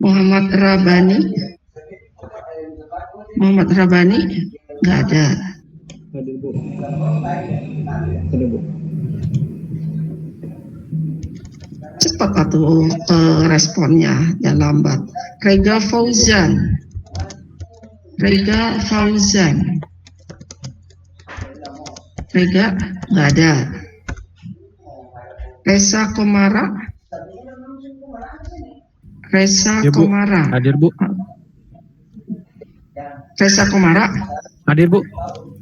Muhammad Rabani. Muhammad Rabani nggak ada. Hadir Bu. Hadir Bu. Cepat atau responnya, jangan lambat. Rega Fauzan. Rega Fauzan. Rega nggak ada. Resa Komara. Resa Ya, Bu. Komara. Hadir Bu. Resa Komara. Hadir Bu.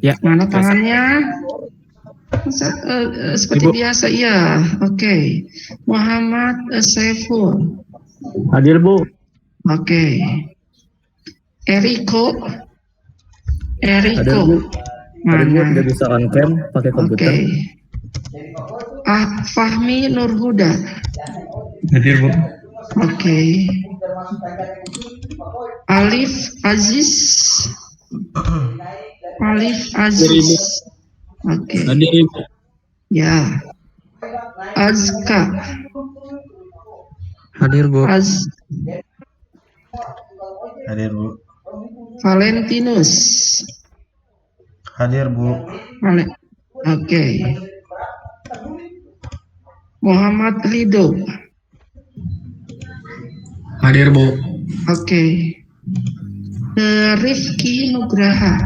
Ya. Mana tangannya? Seperti Ibu. biasa, iya. Oke. Muhammad Saiful. Hadir Bu. Oke. Eriko. Hadir Bu. Hadir Bu, tidak bisa on cam pakai komputer. Oke. Fahmi Nurhuda. Hadir Bu. Oke. Alif Aziz. Alif Aziz. Oke. Hadir Bu. Ya. Azka. Hadir Bu. Hadir Bu. Valentinus. Hadir Bu. Oke. Muhammad Ridho. Hadir Bu. Oke. Rifki Nugraha.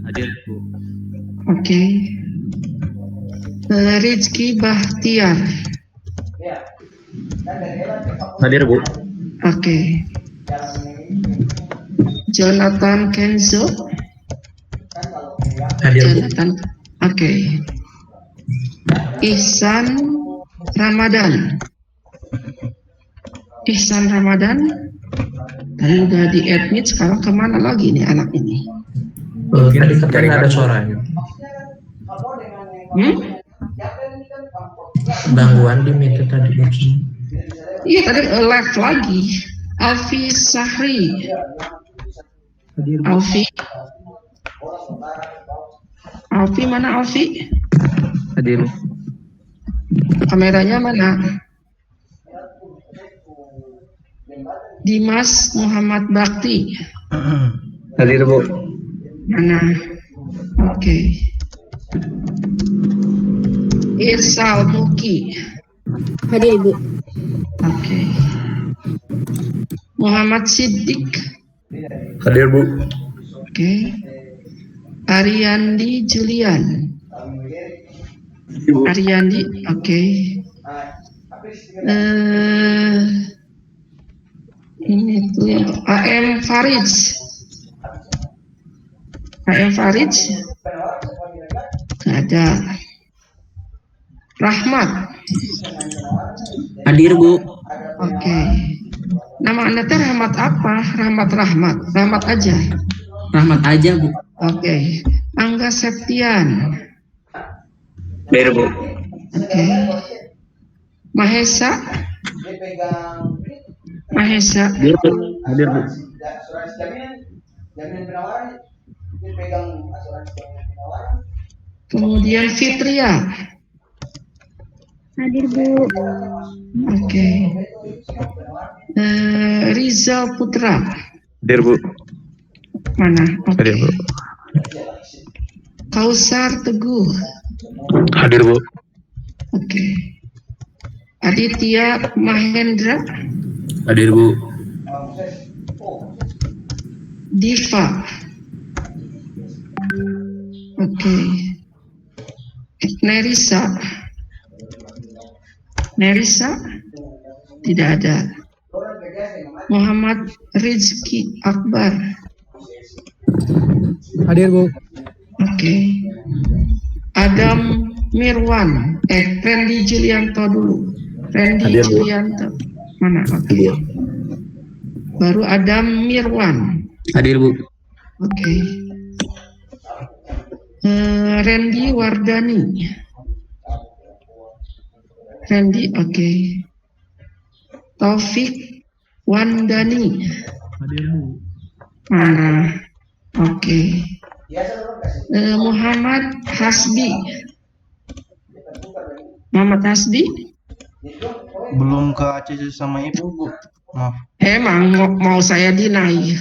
Hadir Bu. Oke. Rizky Bahtiar. Hadir Bu. Oke. Jonathan Kenzo. Hadir Bu. Jonathan. Oke. Ihsan Ramadan. Ihsan Ramadan. Tadi udah di admit, sekarang kemana lagi nih anak ini? Tadi katanya ada suaranya. Gangguan di meter tadi. Iya tadi live lagi. Alfi Sahri. Alfi. Alfi mana Alfi? Hadir. Kameranya mana? Dimas Muhammad Bakti. Hadir Bu. Mana? Oke. Irsal Muki. Hadir Ibu. Oke. Muhammad Siddiq. Hadir Bu. Oke. Ariandi Julian. Ibu. Ariandi, oke. Ini tuh yang AM Farid. AM Farid. Gak ada. Rahmat. Hadir Bu. Oke. Nama Anda teh Rahmat apa? Rahmat aja. Rahmat aja Bu. Oke. Angga Septian. Hadir Bu. Oke. Mahesa. Hadir Bu. Hadir Bu. Kemudian Fitria. Hadir Bu. Oke. Rizal Putra. Hadir Bu. Mana? Oke. Hadir Bu. Kausar Teguh. Hadir Bu. Oke. Aditya Mahendra. Hadir Bu. Diva. Oke. Nerisa. Tidak ada. Muhammad Rizky Akbar. Hadir Bu. Oke. Adam Mirwan. Randy Julianto dulu. Randy Hadir, Bu. Julianto. Mana? Oke. Hadir. Baru Adam Mirwan. Hadir Bu. Oke. Randy Wardani. Randy, oke. Taufik Wandani. Hadir Bu. Mana? Oke. Muhammad Hasbi. Muhammad Hasbi? Belum ke ACC sama ibu, Bu. Maaf. Emang mau saya deny?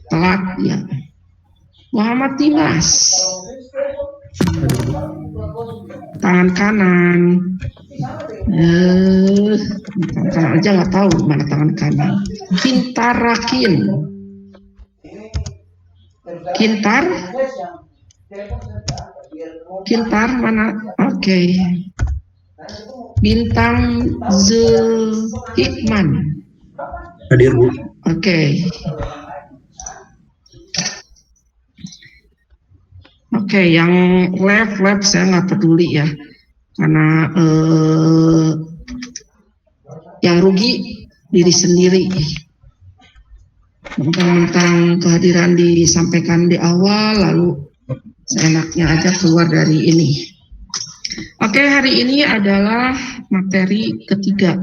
Telat ya. Muhammad Dimas. Tangan kanan. Tangan kanan aja nggak tahu mana tangan kanan. Kintarakin. Kintar mana? Oke. Bintang Zulhikman. Hadir, Bu. Oke. Oke, yang lab saya nggak peduli ya, karena yang rugi diri sendiri. Tentang kehadiran disampaikan di awal, lalu seenaknya aja keluar dari ini. Oke, hari ini adalah materi ketiga.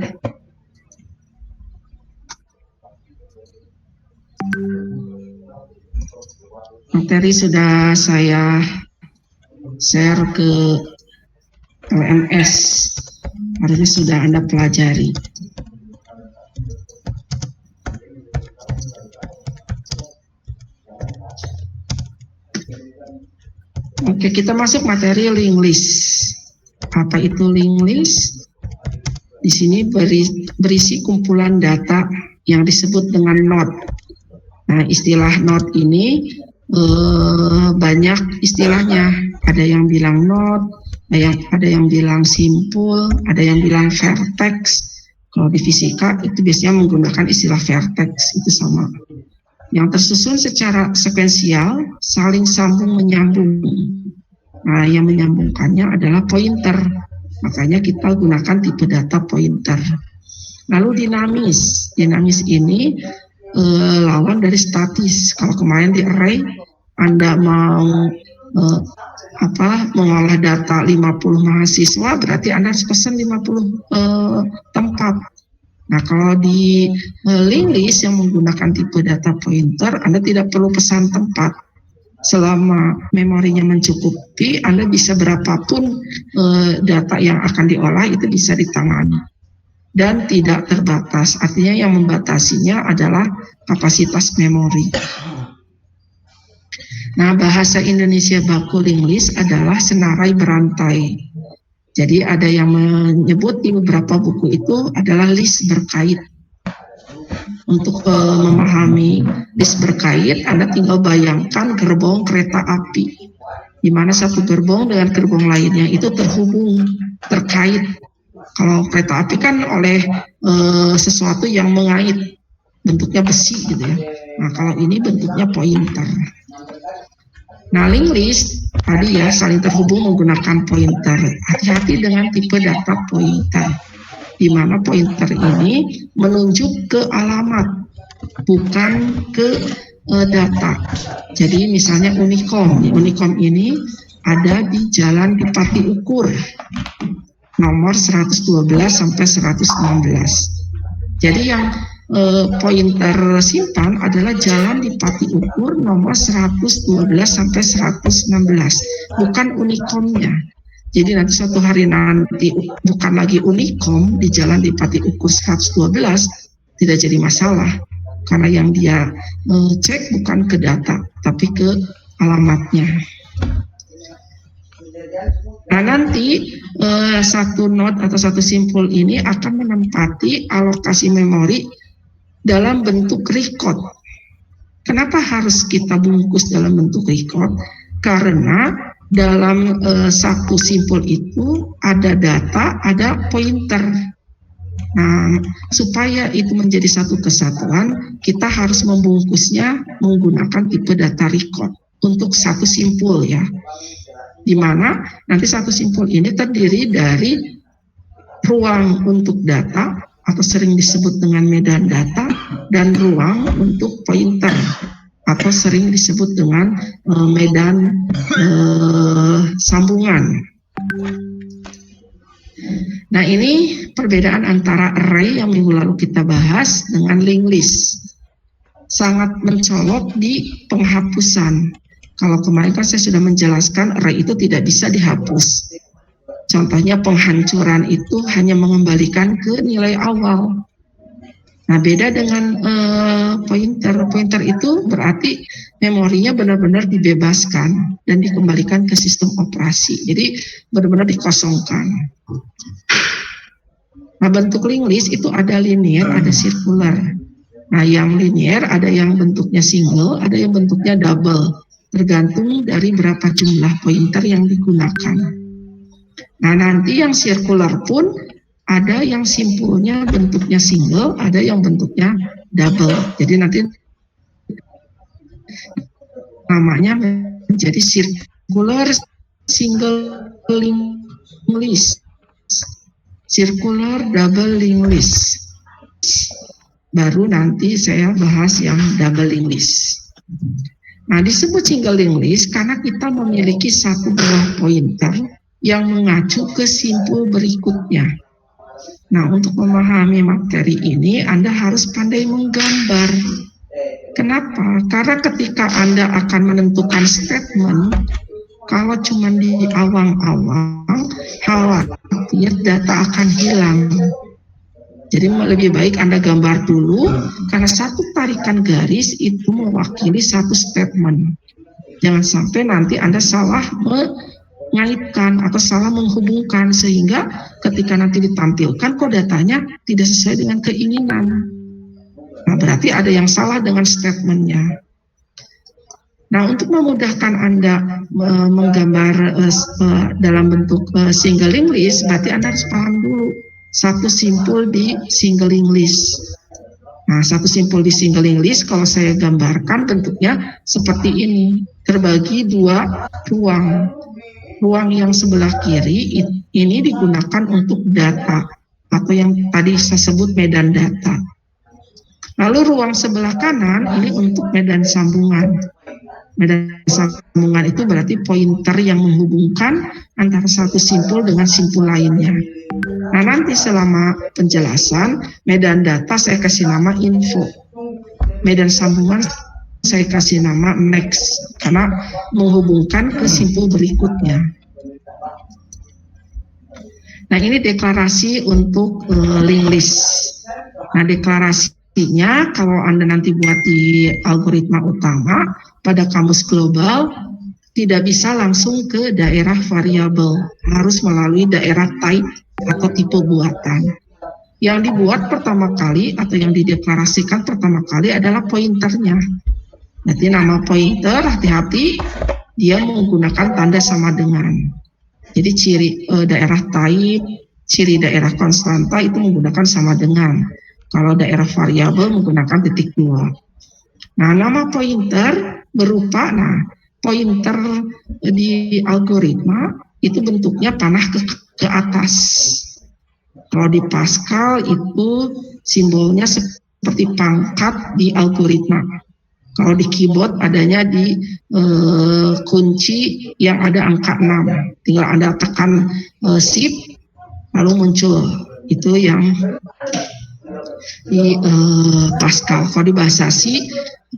Materi sudah saya share ke LMS, harusnya sudah Anda pelajari. Oke, kita masuk materi link list. Apa itu link list? Di sini berisi kumpulan data yang disebut dengan node. Nah, istilah node ini banyak istilahnya. Ada yang bilang node, ada yang bilang simpul, ada yang bilang vertex. Kalau di fisika itu biasanya menggunakan istilah vertex, itu sama. Yang tersusun secara sekuensial, saling sambung menyambung. Nah, yang menyambungkannya adalah pointer. Makanya kita gunakan tipe data pointer. Lalu dinamis. Dinamis ini lawan dari statis. Kalau kemarin di array Anda mau mengolah data 50 mahasiswa, berarti Anda harus pesan 50 tempat. Nah, kalau di link list yang menggunakan tipe data pointer, Anda tidak perlu pesan tempat. Selama memorinya mencukupi, Anda bisa berapapun data yang akan diolah itu bisa ditangani. Dan tidak terbatas, artinya yang membatasinya adalah kapasitas memori. Nah, bahasa Indonesia baku link list adalah senarai berantai. Jadi ada yang menyebut di beberapa buku itu adalah list berkait. Untuk memahami list berkait, Anda tinggal bayangkan gerbong kereta api, di mana satu gerbong dengan gerbong lainnya itu terhubung, terkait. Kalau kereta api kan oleh sesuatu yang mengait, bentuknya besi gitu ya. Nah, kalau ini bentuknya pointer. Nah, link list tadi ya saling terhubung menggunakan pointer. Hati-hati dengan tipe data pointer, di mana pointer ini menunjuk ke alamat, bukan ke data. Jadi misalnya Unicom ini ada di Jalan Dipati Ukur, nomor 112 sampai 116. Jadi yang pointer simpan adalah Jalan Dipati Ukur nomor 112 sampai 116, bukan Unicomnya. Jadi nanti suatu hari nanti bukan lagi Unicom di Jalan Dipati Ukur 112, tidak jadi masalah, karena yang dia cek bukan ke data, tapi ke alamatnya. Nah, nanti satu node atau satu simpul ini akan menempati alokasi memori dalam bentuk record. Kenapa harus kita bungkus dalam bentuk record? Karena dalam satu simpul itu ada data, ada pointer. Nah, supaya itu menjadi satu kesatuan, kita harus membungkusnya menggunakan tipe data record untuk satu simpul ya. Di mana nanti satu simpul ini terdiri dari ruang untuk data atau sering disebut dengan medan data, dan ruang untuk pointer atau sering disebut dengan medan sambungan. Nah, ini perbedaan antara array yang minggu lalu kita bahas dengan link list. Sangat mencolok di penghapusan. Kalau kemarin kan saya sudah menjelaskan array itu tidak bisa dihapus. Contohnya penghancuran itu hanya mengembalikan ke nilai awal. Nah, beda dengan pointer. Pointer itu berarti memorinya benar-benar dibebaskan dan dikembalikan ke sistem operasi. Jadi benar-benar dikosongkan. Nah, bentuk linked list itu ada linear, ada circular. Nah, yang linear ada yang bentuknya single, ada yang bentuknya double. Tergantung dari berapa jumlah pointer yang digunakan. Nah, nanti yang circular pun ada yang simpulnya bentuknya single, ada yang bentuknya double. Jadi nanti namanya menjadi circular single linked list, circular double linked list. Baru nanti saya bahas yang double linked list. Nah, disebut single linked list karena kita memiliki satu buah pointer yang mengacu ke simpul berikutnya. Nah, untuk memahami materi ini, Anda harus pandai menggambar. Kenapa? Karena ketika Anda akan menentukan statement, kalau cuma di awang-awang, khawatir data akan hilang. Jadi lebih baik Anda gambar dulu, karena satu tarikan garis itu mewakili satu statement. Jangan sampai nanti Anda salah mengaitkan atau salah menghubungkan, sehingga ketika nanti ditampilkan kok datanya tidak sesuai dengan keinginan. Nah, berarti ada yang salah dengan statementnya. Nah, untuk memudahkan Anda menggambar dalam bentuk single linked list, berarti Anda harus paham dulu satu simpul di single linked list. Nah, satu simpul di single linked list kalau saya gambarkan bentuknya seperti ini, terbagi dua ruang. Ruang yang sebelah kiri ini digunakan untuk data atau yang tadi saya sebut medan data. Lalu ruang sebelah kanan ini untuk medan sambungan. Medan sambungan itu berarti pointer yang menghubungkan antara satu simpul dengan simpul lainnya. Nah, nanti selama penjelasan medan data saya kasih nama info. Medan sambungan saya kasih nama next karena menghubungkan ke simpul berikutnya. Nah, ini deklarasi untuk linked list. Nah, deklarasinya kalau Anda nanti buat di algoritma utama pada kamus global tidak bisa langsung ke daerah variabel, harus melalui daerah type atau tipe buatan. Yang dibuat pertama kali atau yang dideklarasikan pertama kali adalah pointernya. Nanti nama pointer, hati-hati, dia menggunakan tanda sama dengan. Jadi ciri daerah type, ciri daerah konstanta itu menggunakan sama dengan. Kalau daerah variabel menggunakan titik 2. Nah, nama pointer berupa, pointer di algoritma itu bentuknya panah ke atas. Kalau di Pascal itu simbolnya seperti pangkat di algoritma. Kalau di keyboard adanya di kunci yang ada angka 6. Tinggal Anda tekan shift lalu muncul. Itu yang di Pascal. Kalau di bahasa C,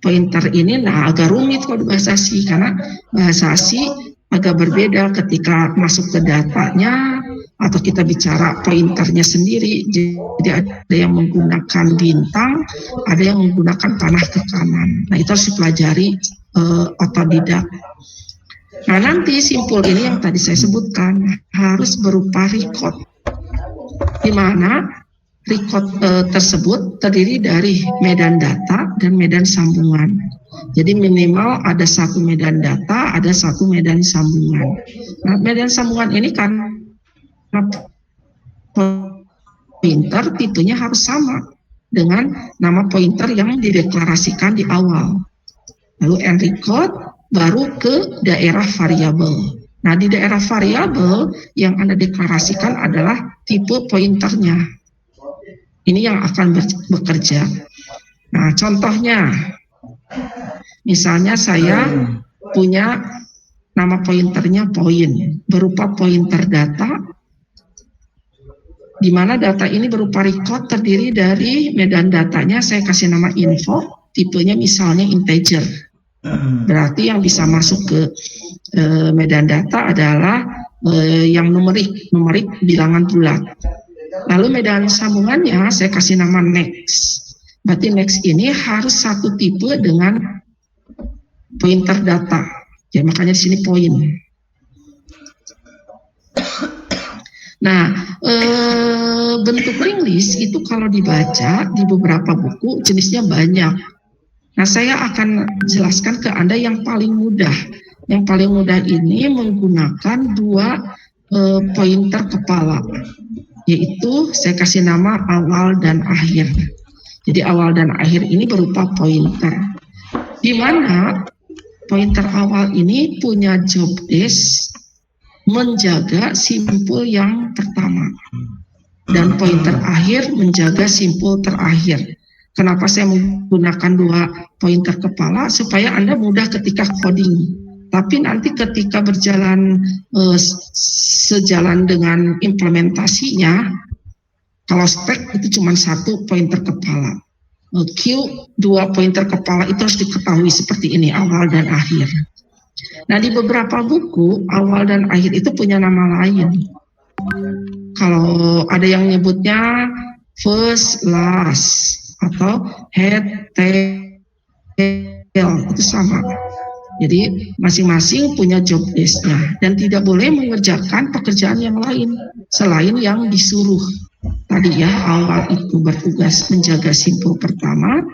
pointer ini agak rumit kalau di bahasa C, karena bahasa C agak berbeda ketika masuk ke datanya atau kita bicara pointernya sendiri. Jadi ada yang menggunakan bintang, ada yang menggunakan panah ke kanan. Nah, itu harus dipelajari otodidak. Nah, nanti simpul ini yang tadi saya sebutkan harus berupa record, di mana record tersebut terdiri dari medan data dan medan sambungan. Jadi minimal ada satu medan data, ada satu medan sambungan. Nah, medan sambungan ini karena pointer tipenya harus sama dengan nama pointer yang dideklarasikan di awal. Lalu end record baru ke daerah variabel. Nah, di daerah variabel yang Anda deklarasikan adalah tipe pointernya. Ini yang akan bekerja. Nah, contohnya, misalnya saya punya nama pointernya poin, berupa pointer data, di mana data ini berupa record terdiri dari medan datanya saya kasih nama info, tipenya misalnya integer. Berarti yang bisa masuk ke medan data adalah yang numerik bilangan bulat. Lalu medan sambungannya saya kasih nama next. Berarti next ini harus satu tipe dengan pointer data. Ya makanya di sini poin. Nah, bentuk linked list itu kalau dibaca di beberapa buku jenisnya banyak. Nah, saya akan jelaskan ke Anda yang paling mudah. Yang paling mudah ini menggunakan dua pointer kepala, yaitu saya kasih nama awal dan akhir. Jadi awal dan akhir ini berupa pointer, di mana pointer awal ini punya job desk menjaga simpul yang pertama, dan pointer akhir menjaga simpul terakhir. Kenapa saya menggunakan dua pointer kepala? Supaya Anda mudah ketika coding. Tapi nanti ketika berjalan sejalan dengan implementasinya, kalau spek itu cuma satu pointer kepala. Q dua pointer kepala itu harus diketahui seperti ini, awal dan akhir. Nah, di beberapa buku awal dan akhir itu punya nama lain. Kalau ada yang nyebutnya first, last, atau head, tail, itu sama. Jadi masing-masing punya job desk-nya dan tidak boleh mengerjakan pekerjaan yang lain selain yang disuruh. Tadi ya, awal itu bertugas menjaga simpul pertama,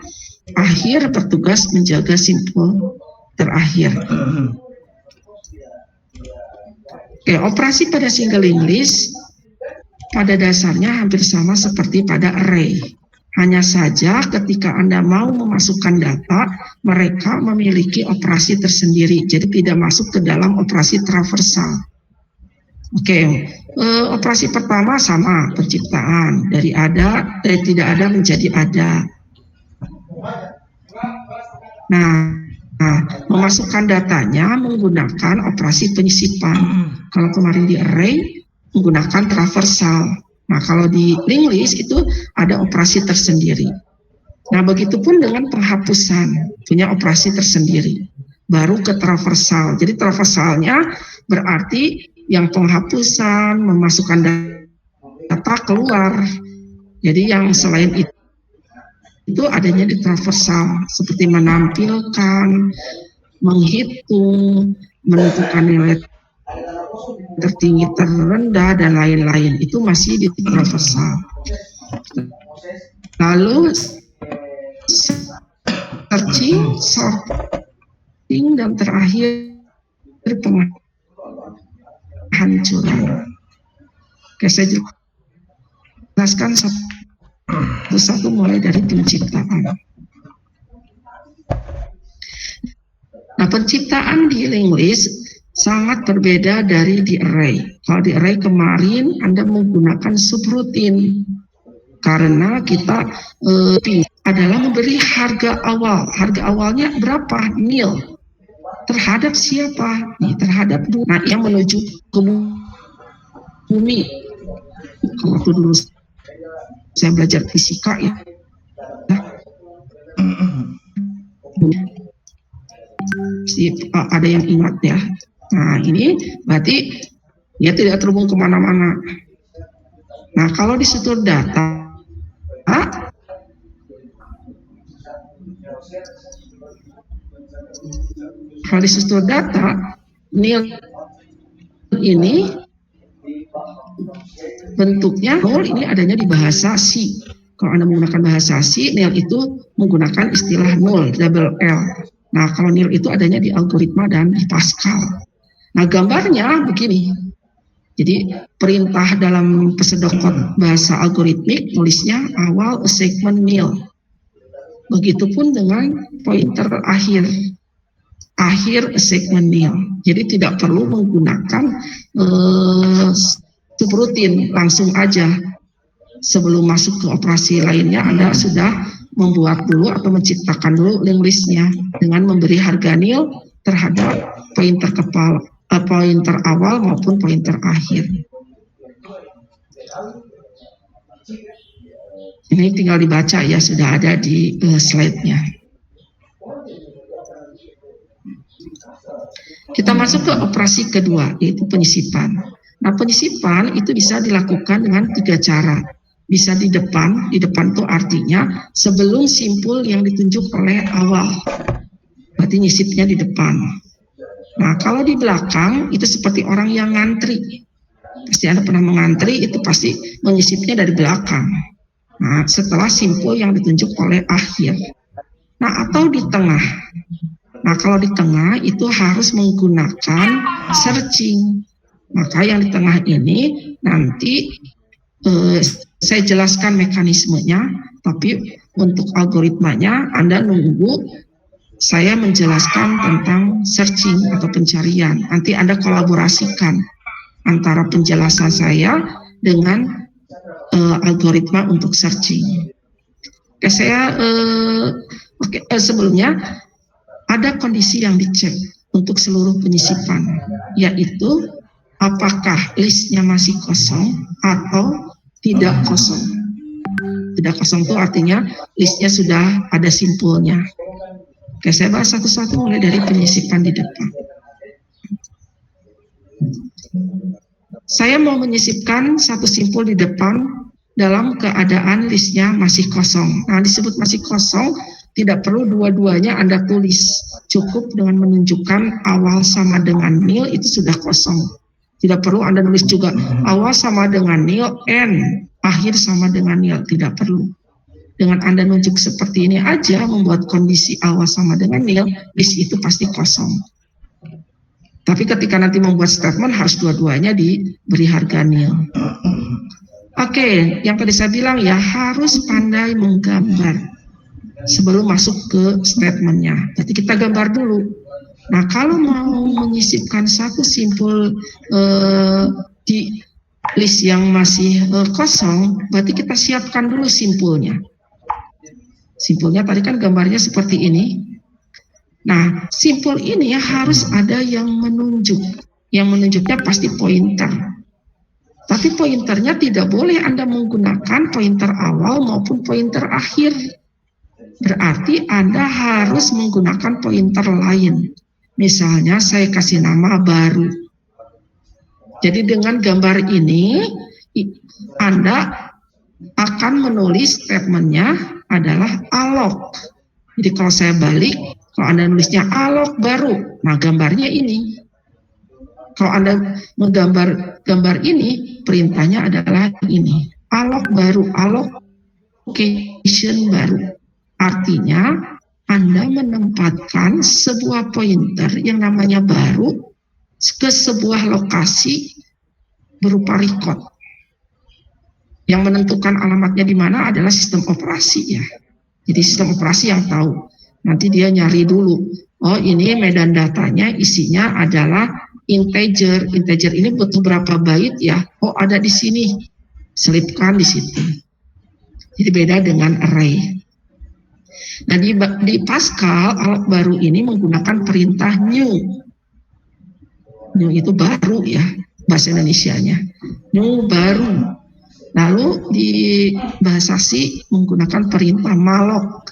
akhir bertugas menjaga simpul terakhir. Oke, operasi pada single linked list pada dasarnya hampir sama seperti pada array. Hanya saja ketika Anda mau memasukkan data, mereka memiliki operasi tersendiri, jadi tidak masuk ke dalam operasi traversal. Oke, operasi pertama sama, penciptaan, dari tidak ada menjadi ada. Nah, memasukkan datanya menggunakan operasi penyisipan. Kalau kemarin di array menggunakan traversal. Nah, kalau di linked list itu ada operasi tersendiri. Nah, begitupun dengan penghapusan, punya operasi tersendiri. Baru ke traversal. Jadi traversalnya berarti yang penghapusan, memasukkan data keluar. Jadi yang selain itu adanya di traversal, seperti menampilkan, menghitung, menentukan nilai tertinggi, terendah, dan lain-lain. Itu masih di traversal. Lalu searching, sorting, dan terakhir penghancuran. Oke, saya jelaskan satu-satu mulai dari penciptaan. Nah, penciptaan di linked list sangat berbeda dari di array. Kalau di array kemarin Anda menggunakan subroutine karena kita adalah memberi harga awal. Harga awalnya berapa? Nil. Terhadap siapa? Terhadap yang menuju ke bumi. Kalau waktu dulu saya belajar fisika ya. Ada yang ingat ya. Nah, ini berarti dia tidak terhubung kemana-mana. Nah, kalau di struktur data, nil ini bentuknya nol, ini adanya di bahasa C. Kalau Anda menggunakan bahasa C, nil itu menggunakan istilah nol, double L. Nah, kalau nil itu adanya di algoritma dan di Pascal. Nah, gambarnya begini. Jadi perintah dalam pseudocode bahasa algoritmik tulisnya awal segment nil. Begitupun dengan pointer akhir segment nil. Jadi tidak perlu menggunakan subroutine, langsung aja. Sebelum masuk ke operasi lainnya, Anda sudah membuat dulu atau menciptakan dulu linked list-nya dengan memberi harga nil terhadap pointer pointer awal maupun pointer akhir. Ini tinggal dibaca ya, sudah ada di slide-nya. Kita masuk ke operasi kedua, yaitu penyisipan. Nah, penyisipan itu bisa dilakukan dengan 3 cara. Bisa di depan itu artinya sebelum simpul yang ditunjuk oleh awal. Berarti nyisipnya di depan. Nah, kalau di belakang itu seperti orang yang ngantri. Pasti Anda pernah mengantri, itu pasti menyisipnya dari belakang. Nah, setelah simpul yang ditunjuk oleh akhir. Nah, atau di tengah. Nah, kalau di tengah itu harus menggunakan searching. Maka yang di tengah ini nanti saya jelaskan mekanismenya, tapi untuk algoritmanya Anda nunggu saya menjelaskan tentang searching atau pencarian. Nanti Anda kolaborasikan antara penjelasan saya dengan algoritma untuk searching. Oke, sebelumnya ada kondisi yang dicek untuk seluruh penyisipan, yaitu apakah listnya masih kosong atau tidak kosong. Tidak kosong itu artinya listnya sudah ada simpulnya. Oke, saya bahas satu-satu mulai dari penyisipan di depan. Saya mau menyisipkan satu simpul di depan dalam keadaan listnya masih kosong. Nah, disebut masih kosong, tidak perlu dua-duanya Anda tulis. Cukup dengan menunjukkan awal sama dengan nil itu sudah kosong. Tidak perlu Anda nulis juga awal sama dengan nil, n, akhir sama dengan nil. Tidak perlu. Dengan Anda nunjuk seperti ini aja, membuat kondisi awal sama dengan nil, list itu pasti kosong. Tapi ketika nanti membuat statement harus dua-duanya diberi harga nil. Oke, yang tadi saya bilang ya harus pandai menggambar sebelum masuk ke statementnya. Jadi kita gambar dulu. Nah, kalau mau menyisipkan satu simpul di list yang masih kosong, berarti kita siapkan dulu simpulnya. Simpulnya tadi kan gambarnya seperti ini. Nah, simpul ini ya harus ada yang menunjuk. Yang menunjuknya pasti pointer. Tapi pointernya tidak boleh Anda menggunakan pointer awal maupun pointer akhir. Berarti Anda harus menggunakan pointer lain. Misalnya saya kasih nama baru. Jadi dengan gambar ini Anda akan menulis statementnya adalah alok. Jadi kalau saya balik, kalau Anda nulisnya alok baru, nah gambarnya ini. Kalau Anda menggambar gambar ini, perintahnya adalah ini. Alok baru, allocation baru. Artinya Anda menempatkan sebuah pointer yang namanya baru ke sebuah lokasi berupa record. Yang menentukan alamatnya di mana adalah sistem operasi ya. Jadi sistem operasi yang tahu. Nanti dia nyari dulu. Oh, ini medan datanya isinya adalah integer. Integer ini butuh berapa bait ya? Oh, ada di sini. Selipkan di situ. Jadi beda dengan array. Nah, di Pascal alok baru ini menggunakan perintah new. New itu baru ya bahasa Indonesianya. New baru. Lalu di bahasa C menggunakan perintah malloc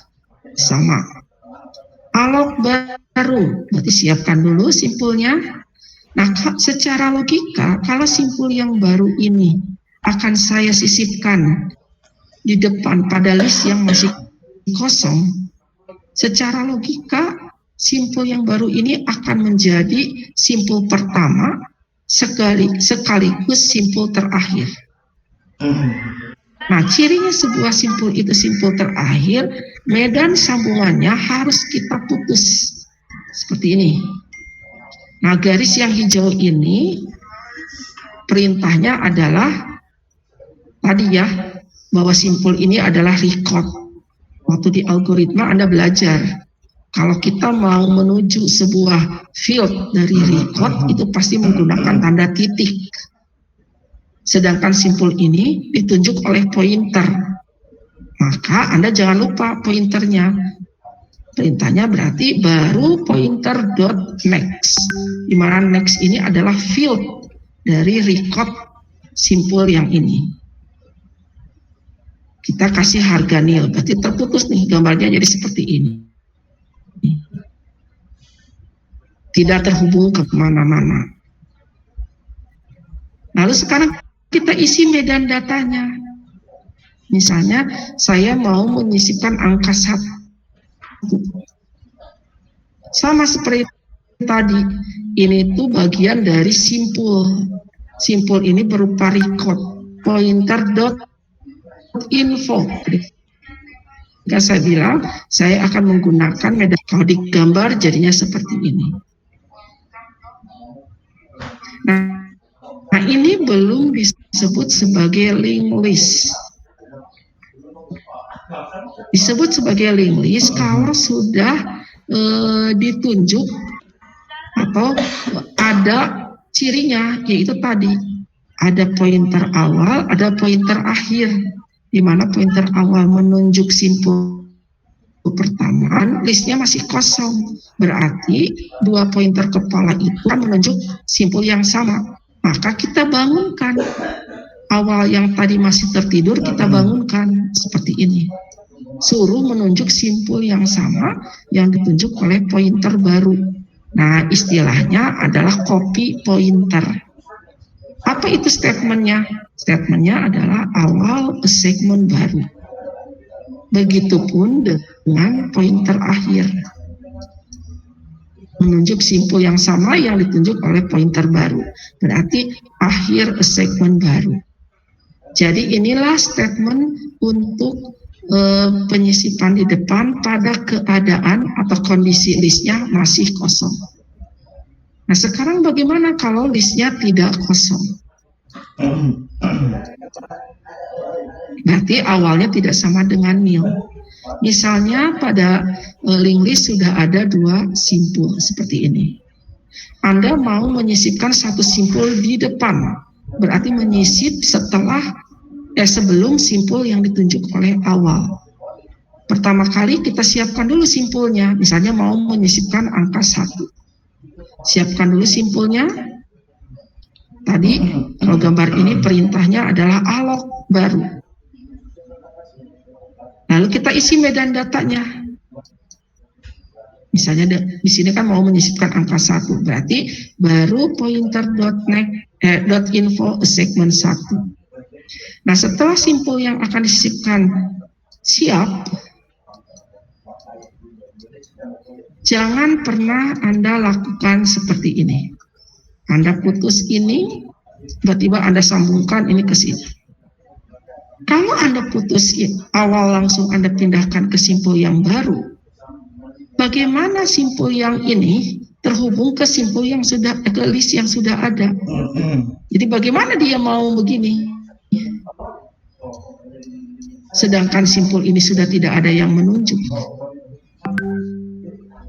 sama. Alok baru, berarti siapkan dulu simpulnya. Nah, secara logika kalau simpul yang baru ini akan saya sisipkan di depan pada list yang masih kosong, secara logika simpul yang baru ini akan menjadi simpul pertama sekaligus simpul terakhir. Nah, cirinya sebuah simpul itu simpul terakhir, medan sambungannya harus kita putus seperti ini. Nah, garis yang hijau ini perintahnya adalah tadi ya, bahwa simpul ini adalah record. Waktu di algoritma Anda belajar, kalau kita mau menuju sebuah field dari record itu pasti menggunakan tanda titik. Sedangkan simpul ini ditunjuk oleh pointer. Maka Anda jangan lupa pointernya. Perintahnya berarti baru pointer dot next. Di mana next ini adalah field dari record simpul yang ini. Kita kasih harga nil, berarti terputus nih gambarnya jadi seperti ini. Tidak terhubung ke mana-mana. Lalu sekarang kita isi medan datanya. Misalnya saya mau menyisipkan angka 1. Sama seperti tadi, ini tuh bagian dari simpul. Simpul ini berupa record, pointer.info. Jika saya bilang, saya akan menggunakan medan kodik gambar jadinya seperti ini. Nah, ini belum disebut sebagai linked list. Disebut sebagai linked list kalau sudah ditunjuk atau ada cirinya, yaitu tadi ada pointer awal, ada pointer akhir, di mana pointer awal menunjuk simpul pertama, listnya masih kosong, berarti 2 pointer kepala itu kan menunjuk simpul yang sama. Maka kita bangunkan awal yang tadi masih tertidur, kita bangunkan seperti ini. Suruh menunjuk simpul yang sama yang ditunjuk oleh pointer baru. Nah, istilahnya adalah copy pointer. Apa itu statementnya? Statementnya adalah awal segmen baru. Begitupun dengan pointer akhir. Menunjuk simpul yang sama yang ditunjuk oleh pointer baru. Berarti akhir segmen baru. Jadi inilah statement untuk penyisipan di depan pada keadaan atau kondisi listnya masih kosong. Nah, sekarang bagaimana kalau listnya tidak kosong? Berarti awalnya tidak sama dengan nil. Misalnya pada linked list sudah ada 2 simpul seperti ini. Anda mau menyisipkan 1 simpul di depan, berarti menyisip sebelum simpul yang ditunjuk oleh awal. Pertama kali kita siapkan dulu simpulnya, misalnya mau menyisipkan angka 1. Siapkan dulu simpulnya. Tadi kalau gambar ini perintahnya adalah allocate baru. Lalu kita isi medan datanya. Misalnya di sini kan mau menyisipkan angka 1, berarti baru pointer.info segmen 1. Nah, setelah simpul yang akan disisipkan siap, jangan pernah Anda lakukan seperti ini. Anda putus ini, tiba-tiba Anda sambungkan ini ke sini. Kalau Anda putus awal langsung Anda pindahkan ke simpul yang baru, bagaimana simpul yang ini terhubung ke simpul yang sudah, ke list yang sudah ada? Jadi bagaimana dia mau begini? Sedangkan simpul ini sudah tidak ada yang menunjuk.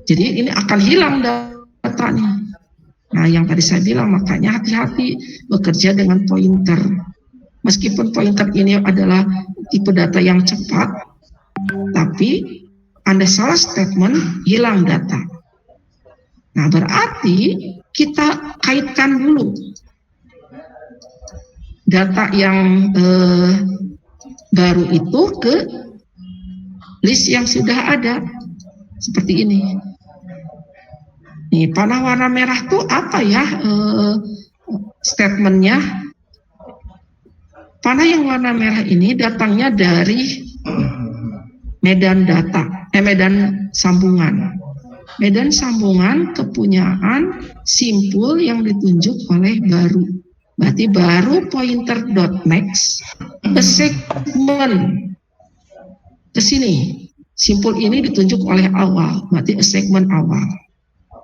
Jadi ini akan hilang datanya. Nah, yang tadi saya bilang, makanya hati-hati bekerja dengan pointer. Meskipun pointer ini adalah tipe data yang cepat, tapi Anda salah statement, hilang data. Nah, berarti kita kaitkan dulu data yang baru itu ke list yang sudah ada. Seperti ini. Nih, panah warna merah tuh apa ya statementnya? Panah yang warna merah ini datangnya dari medan data, medan sambungan. Medan sambungan kepunyaan simpul yang ditunjuk oleh baru. Berarti baru pointer.next ke segmen ke sini. Simpul ini ditunjuk oleh awal, berarti segmen awal.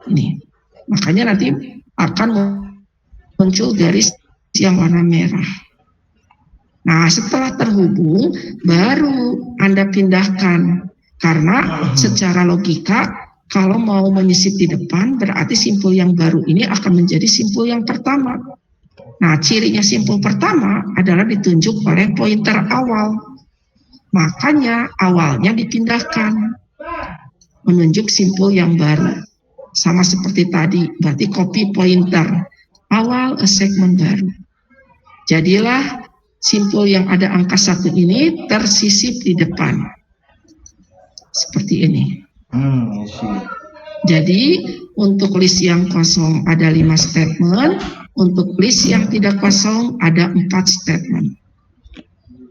Ini. Makanya nanti akan muncul garis yang warna merah. Nah, setelah terhubung, baru Anda pindahkan. Karena secara logika, kalau mau menyisip di depan, berarti simpul yang baru ini akan menjadi simpul yang pertama. Nah, cirinya simpul pertama adalah ditunjuk oleh pointer awal. Makanya awalnya dipindahkan, menunjuk simpul yang baru. Sama seperti tadi, berarti copy pointer. Awal segmen baru. Jadilah simpul yang ada angka 1 ini tersisip di depan. Seperti ini. Jadi untuk list yang kosong ada 5 statement, Untuk list yang tidak kosong ada 4 statement.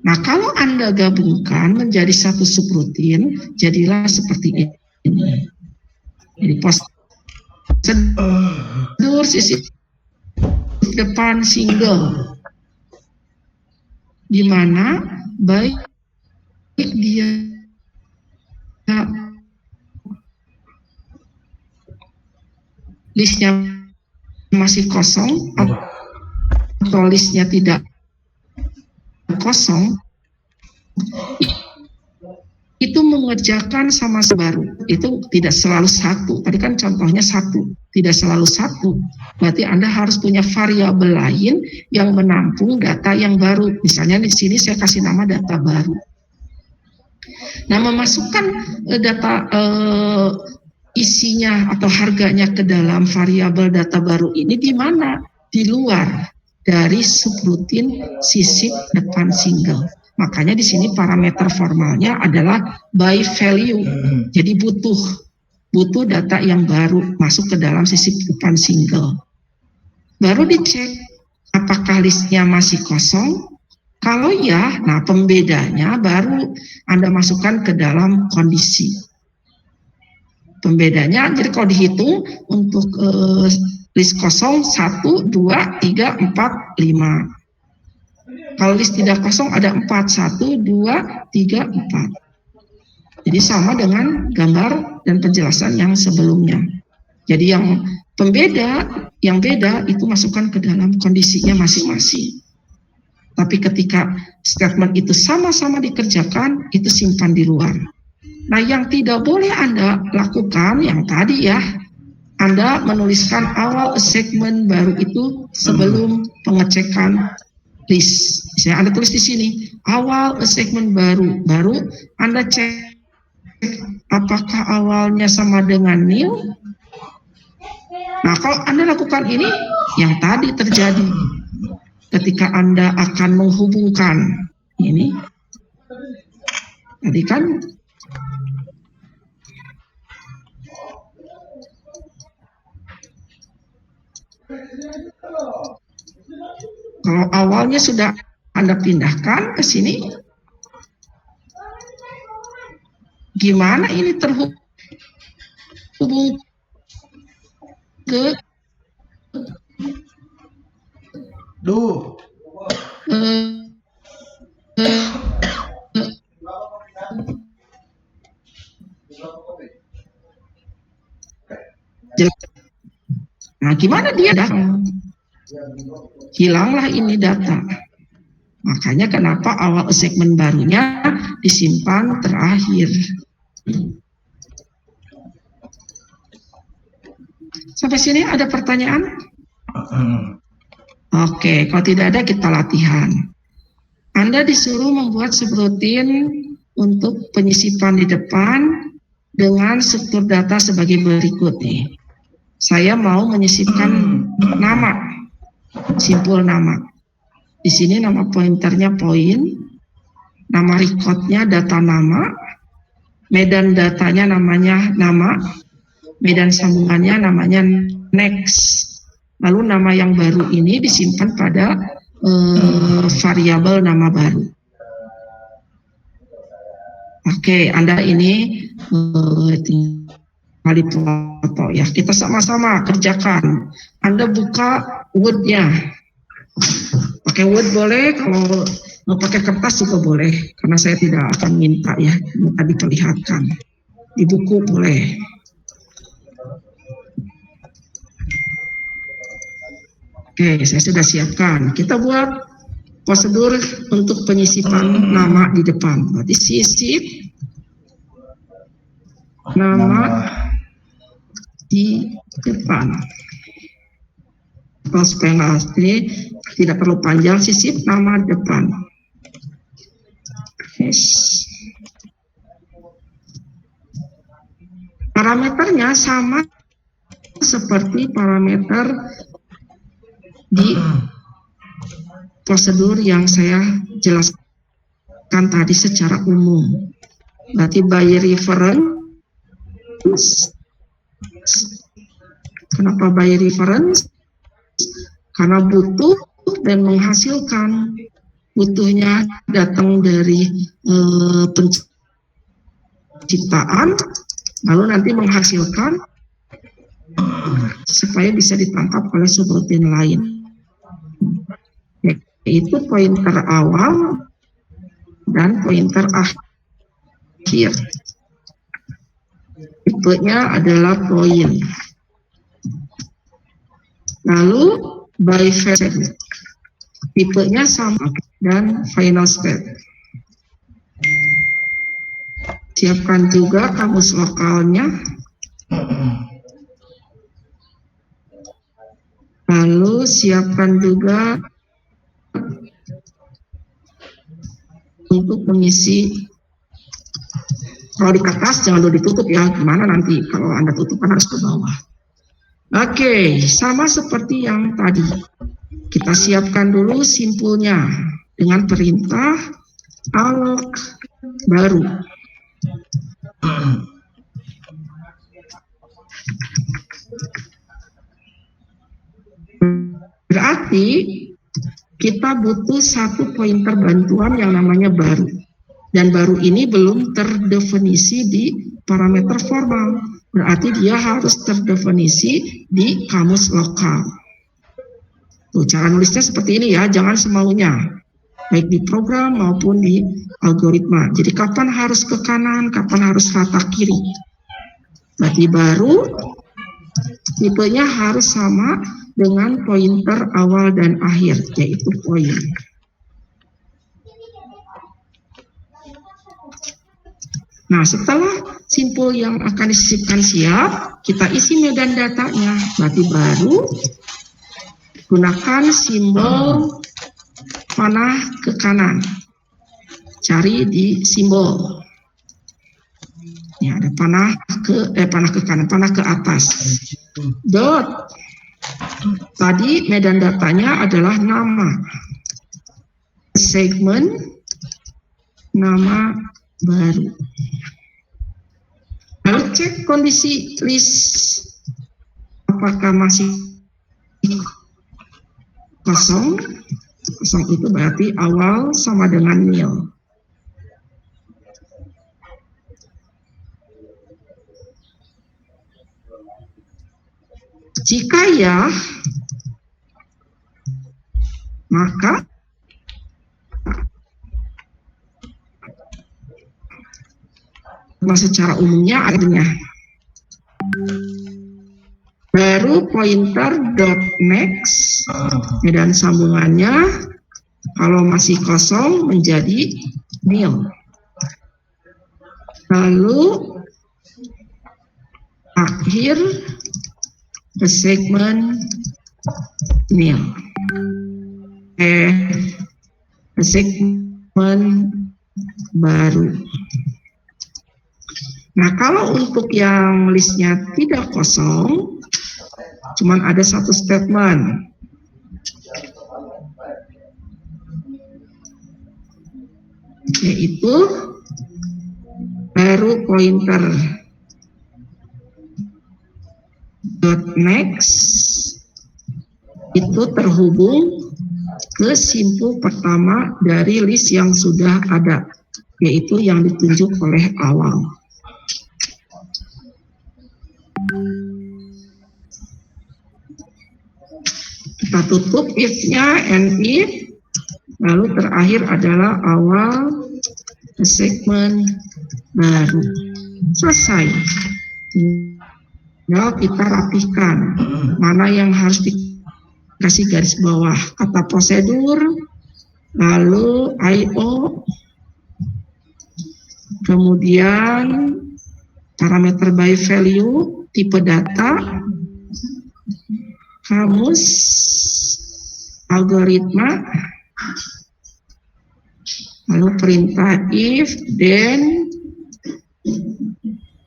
Nah, kalau Anda gabungkan menjadi satu subrutin, jadilah seperti ini. Jadi prosedur sisi depan single, di mana baik dia listnya masih kosong atau listnya tidak kosong, itu mengerjakan sama baru. Itu tidak selalu satu. Tadi kan contohnya satu, tidak selalu satu. Berarti Anda harus punya variabel lain yang menampung data yang baru. Misalnya di sini saya kasih nama data baru. Nah, memasukkan data isinya atau harganya ke dalam variabel data baru ini di mana? Di luar dari subrutin sisip depan single. Makanya di sini parameter formalnya adalah by value. Jadi butuh data yang baru masuk ke dalam sisip depan single. Baru dicek apakah listnya masih kosong. Kalau ya, nah pembedanya baru Anda masukkan ke dalam kondisi. Pembedanya, jadi kalau dihitung untuk list kosong 1, 2, 3, 4, 5. Kalau list tidak kosong ada 4, 1, 2, 3, 4. Jadi sama dengan gambar dan penjelasan yang sebelumnya. Jadi yang beda itu masukkan ke dalam kondisinya masing-masing. Tapi ketika statement itu sama-sama dikerjakan, itu simpan di luar. Nah, yang tidak boleh Anda lakukan yang tadi ya, Anda menuliskan awal segmen baru itu sebelum pengecekan list. Misalnya Anda tulis di sini, awal segmen baru Anda cek apakah awalnya sama dengan new. Nah, kalau Anda lakukan ini, yang tadi terjadi ketika Anda akan menghubungkan ini, tadi kan kalau awalnya sudah Anda pindahkan ke sini, gimana ini terhubung ke nah, gimana dia datang? Hilanglah ini data. Makanya kenapa awal segmen barunya disimpan terakhir. Sampai sini ada pertanyaan? Oke, kalau tidak ada kita latihan. Anda disuruh membuat subrutin untuk penyisipan di depan dengan struktur data sebagai berikut nih. Saya mau menyisipkan nama, simpul nama. Di sini nama pointernya poin, nama recordnya data nama, medan datanya namanya nama, medan sambungannya namanya next. Lalu nama yang baru ini disimpan pada variabel nama baru. Oke, Anda ini tinggal foto ya. Kita sama-sama kerjakan. Anda buka Word-nya. Pakai Word boleh, kalau mau pakai kertas juga boleh. Karena saya tidak akan minta ya, minta diperlihatkan. Di buku boleh. Oke, saya sudah siapkan. Kita buat prosedur untuk penyisipan nama di depan. Berarti sisip nama di depan. Kalau supaya ini tidak perlu panjang, sisip nama depan. Yes. Parameternya sama seperti parameter di prosedur yang saya jelaskan tadi secara umum. Berarti by reference. Kenapa by reference? karena butuh dan menghasilkan. Butuhnya datang dari penciptaan, lalu nanti menghasilkan supaya bisa ditangkap oleh subroutine lain. Yaitu pointer awal dan pointer akhir. Tipenya adalah point. Lalu by value, tipenya sama dan final state. Siapkan juga kamus lokalnya. Lalu siapkan juga untuk mengisi. Kalau di kertas jangan dulu ditutup ya, gimana nanti kalau Anda tutup kan harus ke bawah. Oke, sama seperti yang tadi. Kita siapkan dulu simpulnya dengan perintah alloc baru. Berarti kita butuh satu pointer bantuan yang namanya baru. Dan baru ini belum terdefinisi di parameter formal. Berarti dia harus terdefinisi di kamus lokal. Tuh, cara nulisnya seperti ini ya, jangan semaunya. Baik di program maupun di algoritma. Jadi kapan harus ke kanan, kapan harus rata kiri. Berarti baru, tipenya harus sama dengan pointer awal dan akhir, yaitu point. Nah, setelah simpul yang akan disisipkan siap, kita isi medan datanya. Berarti baru, gunakan simbol panah ke kanan. Cari di simbol. Ya, ada panah ke kanan, panah ke atas. Dot. Tadi medan datanya adalah nama. Segmen, nama baru. Lalu cek kondisi list. Apakah masih kosong? Kosong itu berarti awal sama dengan nil. Jika ya, maka secara umumnya artinya baru pointer dot next dan sambungannya kalau masih kosong menjadi nil. Lalu akhir ke segmen nil. Ke segmen baru. Nah, kalau untuk yang listnya tidak kosong, cuman ada satu statement. Yaitu baru pointer dot next itu terhubung ke simpul pertama dari list yang sudah ada, yaitu yang ditunjuk oleh awal. Kita tutup if-nya and if, lalu terakhir adalah awal segmen baru. Selesai. Tinggal kita rapihkan mana yang harus dikasih garis bawah. Kata prosedur, lalu I/O, kemudian parameter by value, tipe data, kamus, algoritma, lalu perintah if, then,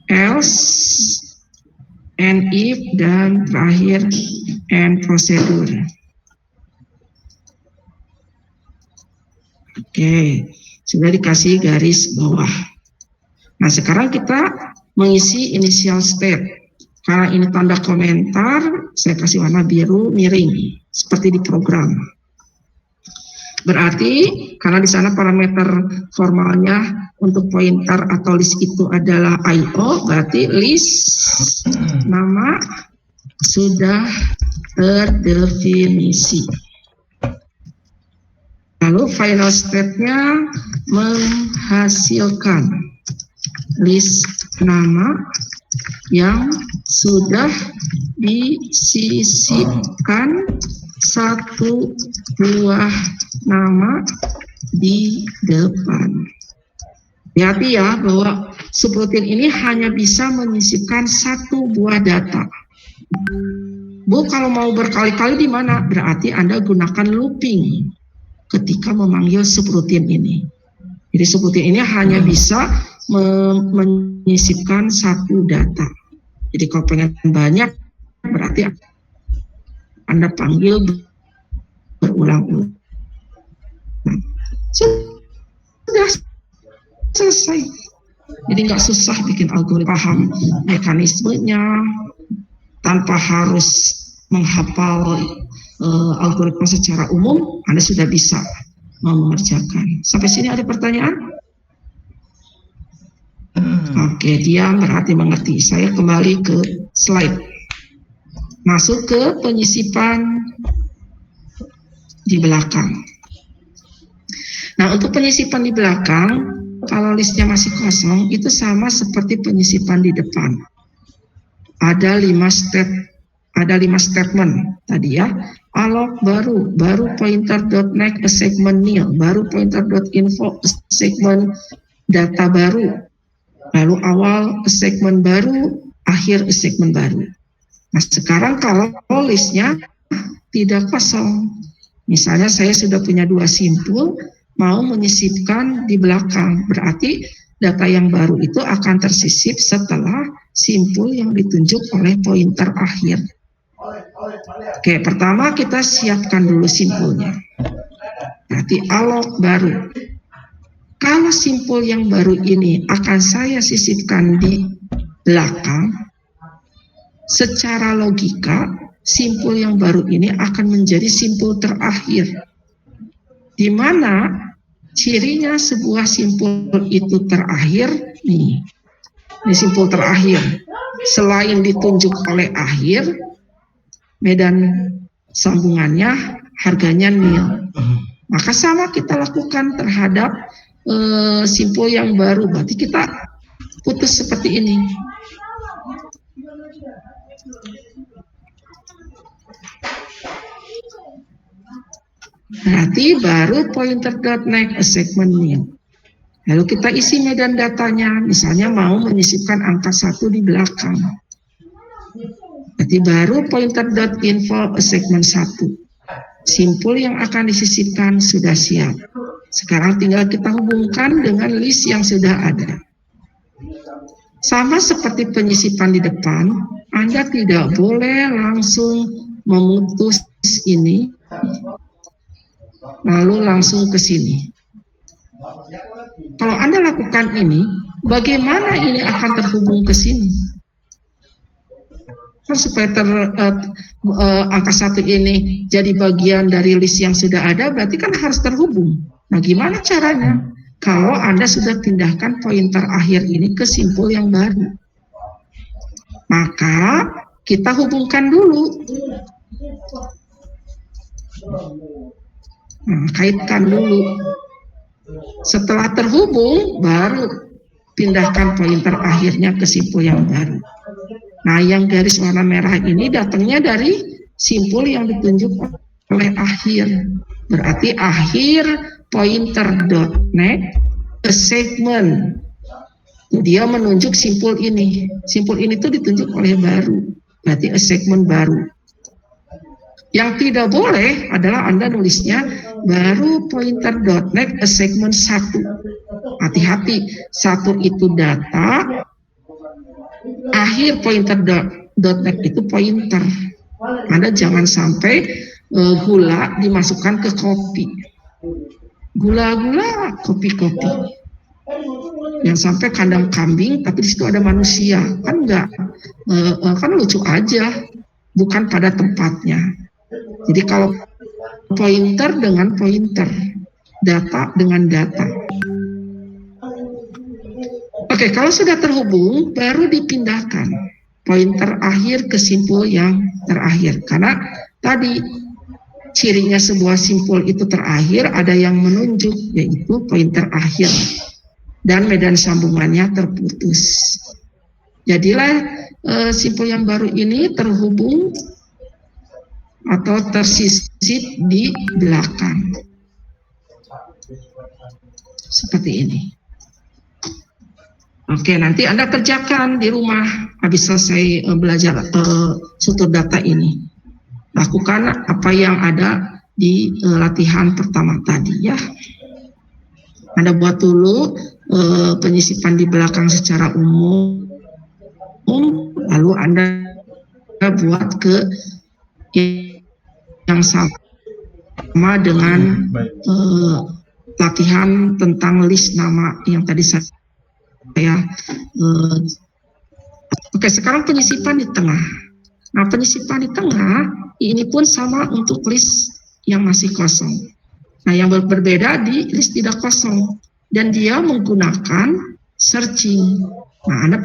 else, and if, dan terakhir and prosedur. Oke, sudah dikasih garis bawah. Nah, sekarang kita mengisi initial state. Karena ini tanda komentar, saya kasih warna biru miring, seperti di program. Berarti karena di sana parameter formalnya untuk pointer atau list itu adalah IO, berarti list nama sudah terdefinisi. Lalu final state-nya menghasilkan list nama yang sudah disisipkan satu buah nama di depan. Hati-hati ya bahwa subrutin ini hanya bisa menyisipkan satu buah data. Bu, kalau mau berkali-kali di mana? Berarti Anda gunakan looping ketika memanggil subrutin ini. Jadi subrutin ini hanya bisa menyisipkan satu data. Jadi kalau pengen banyak, berarti Anda panggil berulang-ulang. Sudah selesai. Jadi nggak susah bikin algoritma, paham mekanismenya tanpa harus menghafal algoritma secara umum. Anda sudah bisa mengerjakan. Sampai sini ada pertanyaan? Oke, dia berarti mengerti. Saya kembali ke slide. Masuk ke penyisipan di belakang. Nah, untuk penyisipan di belakang, kalau listnya masih kosong, itu sama seperti penyisipan di depan. Ada 5 statement tadi ya. Allocate baru pointer.next a segment nil, baru pointer.info a segment data baru. Lalu awal segmen baru, akhir segmen baru. Nah, sekarang kalau listnya tidak kosong, misalnya saya sudah punya 2 simpul, mau menyisipkan di belakang, berarti data yang baru itu akan tersisip setelah simpul yang ditunjuk oleh pointer akhir. Oke, pertama kita siapkan dulu simpulnya. Berarti allocate baru. Kalau simpul yang baru ini akan saya sisipkan di belakang, secara logika simpul yang baru ini akan menjadi simpul terakhir. Di mana cirinya sebuah simpul itu terakhir, nih, ini simpul terakhir. Selain ditunjuk oleh akhir, medan sambungannya harganya nil. Maka sama kita lakukan terhadap simpul yang baru, berarti kita putus seperti ini. Berarti baru pointer.next a segment nil. Lalu kita isi medan datanya, misalnya mau menyisipkan angka 1 di belakang. Berarti baru pointer.info a segment 1. Simpul yang akan disisipkan sudah siap. Sekarang tinggal kita hubungkan dengan list yang sudah ada. Sama seperti penyisipan di depan, Anda tidak boleh langsung memutus ini, lalu langsung ke sini. Kalau Anda lakukan ini, bagaimana ini akan terhubung ke sini? Supaya angka 1 ini jadi bagian dari list yang sudah ada, berarti kan harus terhubung. Nah, gimana caranya? Kalau Anda sudah pindahkan pointer akhir ini ke simpul yang baru, maka kita hubungkan dulu. Nah, kaitkan dulu. Setelah terhubung, baru pindahkan pointer akhirnya ke simpul yang baru. Nah, yang garis warna merah ini datangnya dari simpul yang ditunjuk oleh akhir. Berarti akhir pointer.next a segment. Dia menunjuk simpul ini. Simpul ini tuh ditunjuk oleh baru. Berarti a segment baru. Yang tidak boleh adalah Anda nulisnya baru pointer.next a segment 1. Hati-hati, 1 itu data, akhir pointer.next itu pointer. Anda jangan sampai gula dimasukkan ke kopi. Gula-gula, kopi-kopi. yang sampai kandang kambing tapi di situ ada manusia, kan enggak, kan lucu aja, bukan pada tempatnya. Jadi kalau pointer dengan pointer, data dengan data. Oke, kalau sudah terhubung baru dipindahkan pointer akhir ke simpul yang terakhir, karena tadi cirinya sebuah simpul itu terakhir ada yang menunjuk, yaitu pointer akhir dan medan sambungannya terputus. Jadilah simpul yang baru ini terhubung atau tersisip di belakang seperti ini. Oke, nanti Anda kerjakan di rumah habis selesai belajar struktur data ini. Lakukan apa yang ada di latihan pertama tadi ya. Anda buat dulu penyisipan di belakang secara umum, lalu Anda buat ke yang sama dengan latihan tentang list nama yang tadi saya oke, sekarang penyisipan di tengah. Nah, penyisipan di tengah ini pun sama untuk list yang masih kosong. Nah, yang berbeda di list tidak kosong dan dia menggunakan searching. Nah, Anda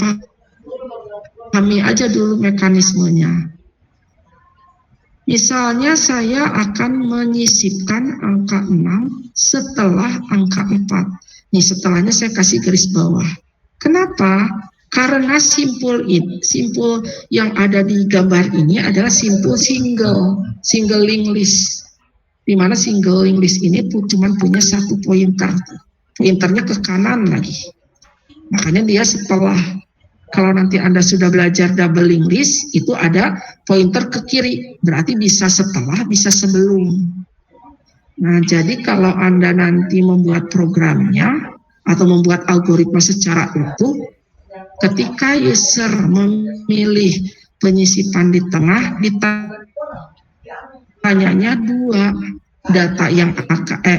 pahami aja dulu mekanismenya. Misalnya saya akan menyisipkan angka 6 setelah angka 4. Nih, setelahnya saya kasih garis bawah. Kenapa? Karena simpul yang ada di gambar ini adalah simpul single link list. Di mana single link list ini cuma punya satu pointer. Pointernya ke kanan lagi. Makanya dia setelah. Kalau nanti Anda sudah belajar double link list, itu ada pointer ke kiri. Berarti bisa setelah, bisa sebelum. Nah, jadi kalau Anda nanti membuat programnya, atau membuat algoritma secara utuh, ketika user memilih penyisipan di tengah, ditanyanya dua, data yang akan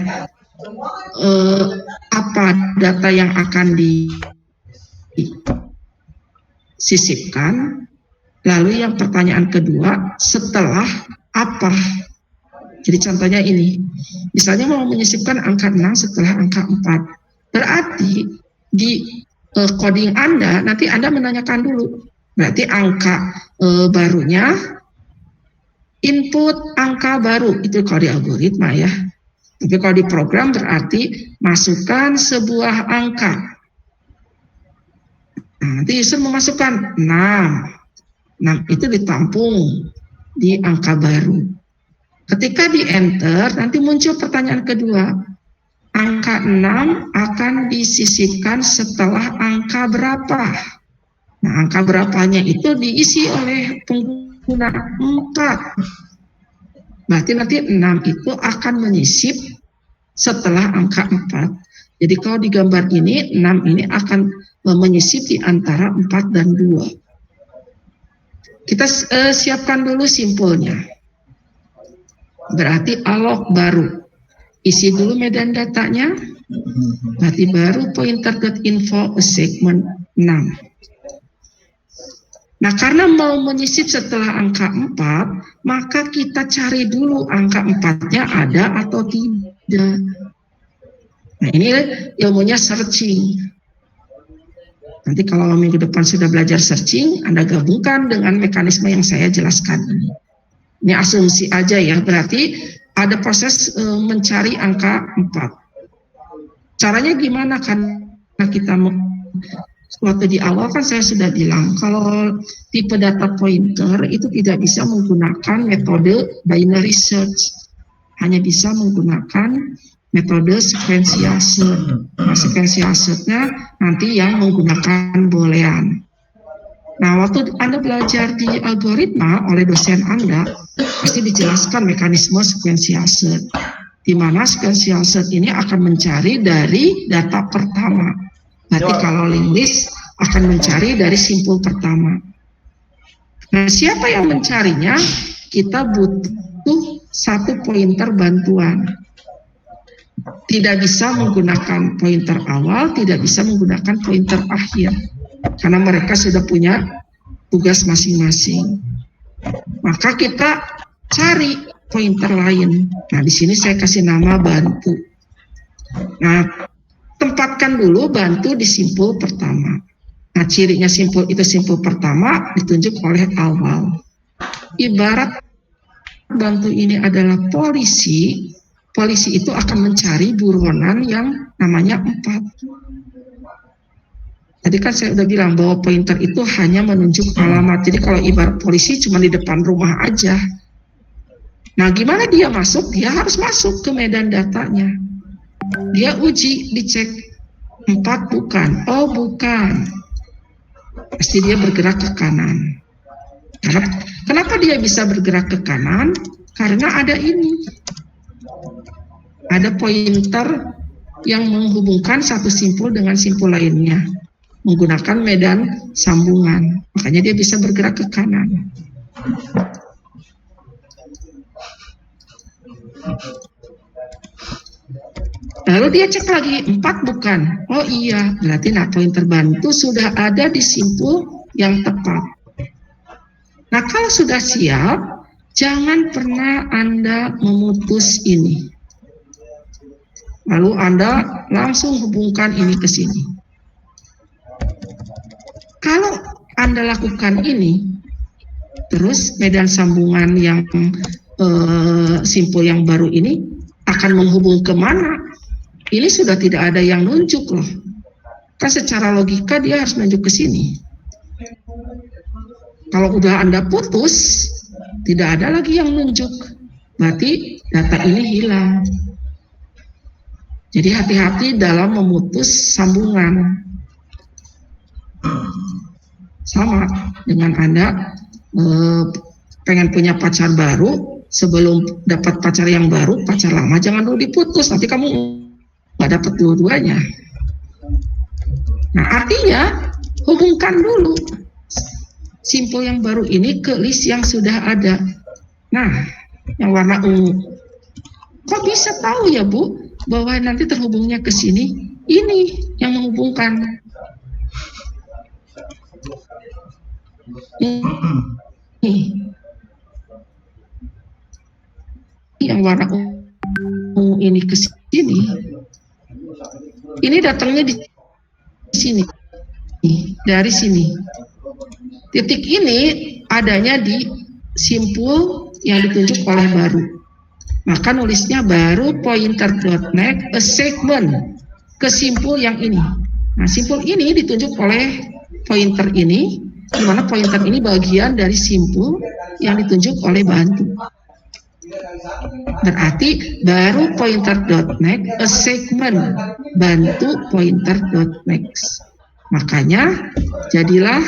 apa data yang akan disisipkan, lalu yang pertanyaan kedua, setelah apa? Jadi contohnya ini, misalnya mau menyisipkan angka 6 setelah angka 4. Berarti di coding Anda, nanti Anda menanyakan dulu. Berarti angka barunya, input angka baru, itu kalau di algoritma ya. Tapi kalau di program berarti masukkan sebuah angka. Nah, nanti user memasukkan 6. 6 itu ditampung di angka baru. Ketika di enter, nanti muncul pertanyaan kedua. Angka 6 akan disisipkan setelah angka berapa? Nah, angka berapanya itu diisi oleh pengguna 4. Berarti nanti 6 itu akan menyisip setelah angka 4. Jadi kalau di gambar ini, 6 ini akan menyisip di antara 4 dan 2. Kita siapkan dulu simpulnya. Berarti alog baru. Isi dulu medan datanya, berarti baru pointer.info segment 6. Nah, karena mau menyisip setelah angka 4, maka kita cari dulu angka 4-nya ada atau tidak. Nah, ini ilmunya searching. Nanti kalau minggu depan sudah belajar searching, Anda gabungkan dengan mekanisme yang saya jelaskan ini. Ini asumsi aja ya, berarti ada proses mencari angka 4. Caranya gimana? Karena kita waktu di awal kan saya sudah bilang kalau tipe data pointer itu tidak bisa menggunakan metode binary search, hanya bisa menggunakan metode sequential search. Nah, sequential search-nya nanti yang menggunakan boolean. Nah, waktu Anda belajar di algoritma oleh dosen Anda, pasti dijelaskan mekanisme sequential search, di mana sequential search ini akan mencari dari data pertama. Berarti kalau linked list akan mencari dari simpul pertama. Nah, siapa yang mencarinya? Kita butuh satu pointer bantuan. tidak bisa menggunakan pointer awal, tidak bisa menggunakan pointer akhir, karena mereka sudah punya tugas masing-masing. Maka kita cari pointer lain. Nah, di sini saya kasih nama bantu. Nah, tempatkan dulu bantu di simpul pertama. Nah, cirinya simpul itu simpul pertama ditunjuk oleh awal. Ibarat bantu ini adalah polisi, polisi itu akan mencari buronan yang namanya 4. Tadi kan saya udah bilang bahwa pointer itu hanya menunjuk alamat. Jadi kalau ibarat polisi cuma di depan rumah aja. Nah, gimana dia masuk? Dia harus masuk ke medan datanya. Dia uji, dicek 4 bukan. Oh, bukan. Pasti dia bergerak ke kanan. Kenapa dia bisa bergerak ke kanan? Karena ada ini. Ada pointer yang menghubungkan satu simpul dengan simpul lainnya menggunakan medan sambungan. Makanya dia bisa bergerak ke kanan. Lalu dia cek lagi, 4 bukan. Oh iya, berarti pointer bantu sudah ada di simpul yang tepat. Nah, kalau sudah siap, jangan pernah Anda memutus ini. Lalu Anda langsung hubungkan ini ke sini. Kalau Anda lakukan ini, terus medan sambungan yang simpul yang baru ini akan menghubung kemana? Ini sudah tidak ada yang nunjuk loh. Kan secara logika dia harus nunjuk ke sini. Kalau udah Anda putus, tidak ada lagi yang nunjuk. Berarti data ini hilang. Jadi hati-hati dalam memutus sambungan. Sama dengan Anda pengen punya pacar baru, sebelum dapat pacar yang baru, pacar lama jangan dulu diputus, nanti kamu nggak dapat dua-duanya. Nah, artinya hubungkan dulu simpul yang baru ini ke list yang sudah ada. Nah, yang warna ungu. Kok bisa tahu ya Bu bahwa nanti terhubungnya ke sini? Ini yang menghubungkan. Ini yang warna ungu ini ke sini. Ini datangnya di sini, dari sini. Titik ini adanya di simpul yang ditunjuk oleh baru. Maka nulisnya baru pointer.next a segment ke simpul yang ini. Nah, simpul ini ditunjuk oleh pointer ini, di mana pointer ini bagian dari simpul yang ditunjuk oleh bantu. Berarti baru pointer.next a segment bantu pointer.next. Makanya jadilah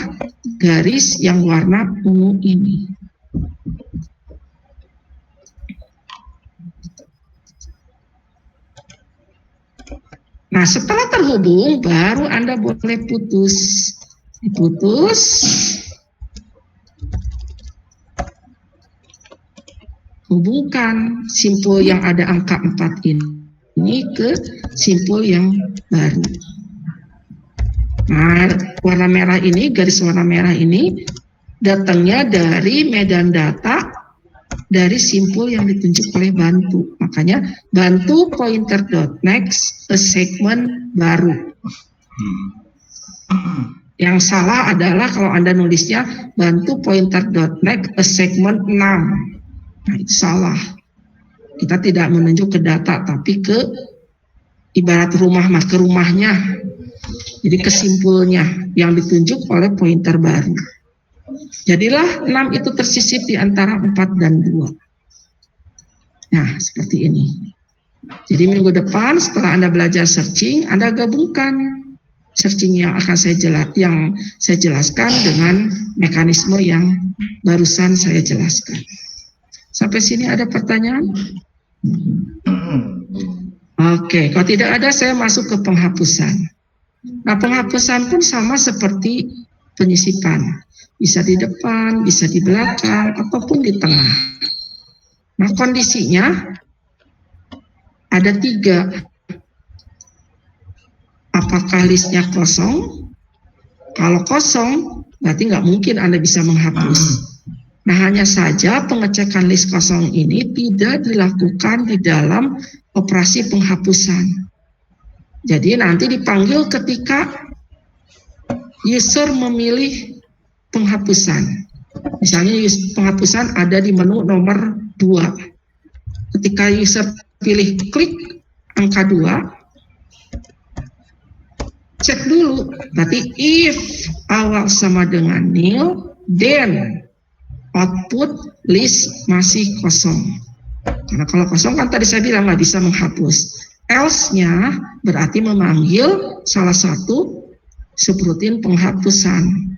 garis yang warna ungu ini. Nah, setelah terhubung baru Anda boleh putus. Diputus. Hubungkan simpul yang ada angka 4 ini ke simpul yang baru. Nah, warna merah ini, garis warna merah ini datangnya dari medan data dari simpul yang ditunjuk oleh bantu. Makanya bantu pointer.next a segment baru. Yang salah adalah kalau Anda nulisnya bantu pointer.next a segment 6. Nah, itu salah. Kita tidak menunjuk ke data, tapi ke ibarat rumah, ke rumahnya. Jadi kesimpulnya yang ditunjuk oleh pointer baru. Jadilah 6 itu tersisip di antara 4 dan 2. Nah, seperti ini. Jadi minggu depan setelah Anda belajar searching, Anda gabungkan searching yang akan saya jelaskan dengan mekanisme yang barusan saya jelaskan. Sampai sini ada pertanyaan? Oke, kalau tidak ada saya masuk ke penghapusan. Nah, penghapusan pun sama seperti penyisipan. Bisa di depan, bisa di belakang, ataupun di tengah. Nah, kondisinya ada 3. Apakah listnya kosong? Kalau kosong, berarti nggak mungkin Anda bisa menghapus. Nah, hanya saja pengecekan list kosong ini tidak dilakukan di dalam operasi penghapusan. Jadi nanti dipanggil ketika user memilih penghapusan. Misalnya penghapusan ada di menu nomor 2. Ketika user pilih klik angka 2, cek dulu, berarti if awal sama dengan nil, then output list masih kosong. Karena kalau kosong kan tadi saya bilang nggak bisa menghapus. Else-nya berarti memanggil salah satu subrutin penghapusan.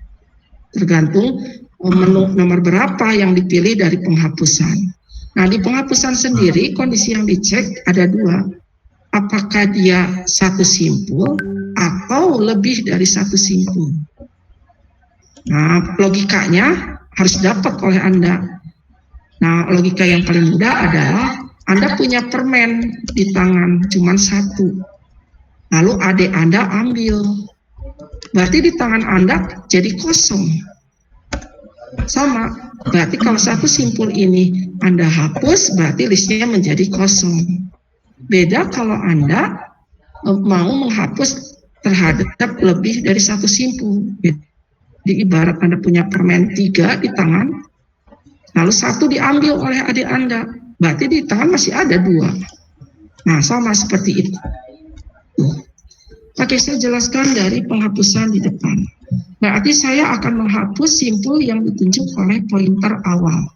Tergantung menu nomor berapa yang dipilih dari penghapusan. Nah, di penghapusan sendiri kondisi yang dicek ada 2. Apakah dia satu simpul atau lebih dari satu simpul. Nah, logikanya harus dapat oleh Anda. Nah, logika yang paling mudah adalah Anda punya permen di tangan cuma 1. Lalu adik Anda ambil. Berarti di tangan Anda jadi kosong. Sama, berarti kalau satu simpul ini Anda hapus, berarti listnya menjadi kosong. Beda kalau Anda mau menghapus terhadap lebih dari satu simpul. Jadi ibarat Anda punya permen 3 di tangan, lalu 1 diambil oleh adik Anda, berarti di tangan masih ada 2. Nah, sama seperti itu. Oke, saya jelaskan dari penghapusan di depan. Berarti saya akan menghapus simpul yang ditunjuk oleh pointer awal.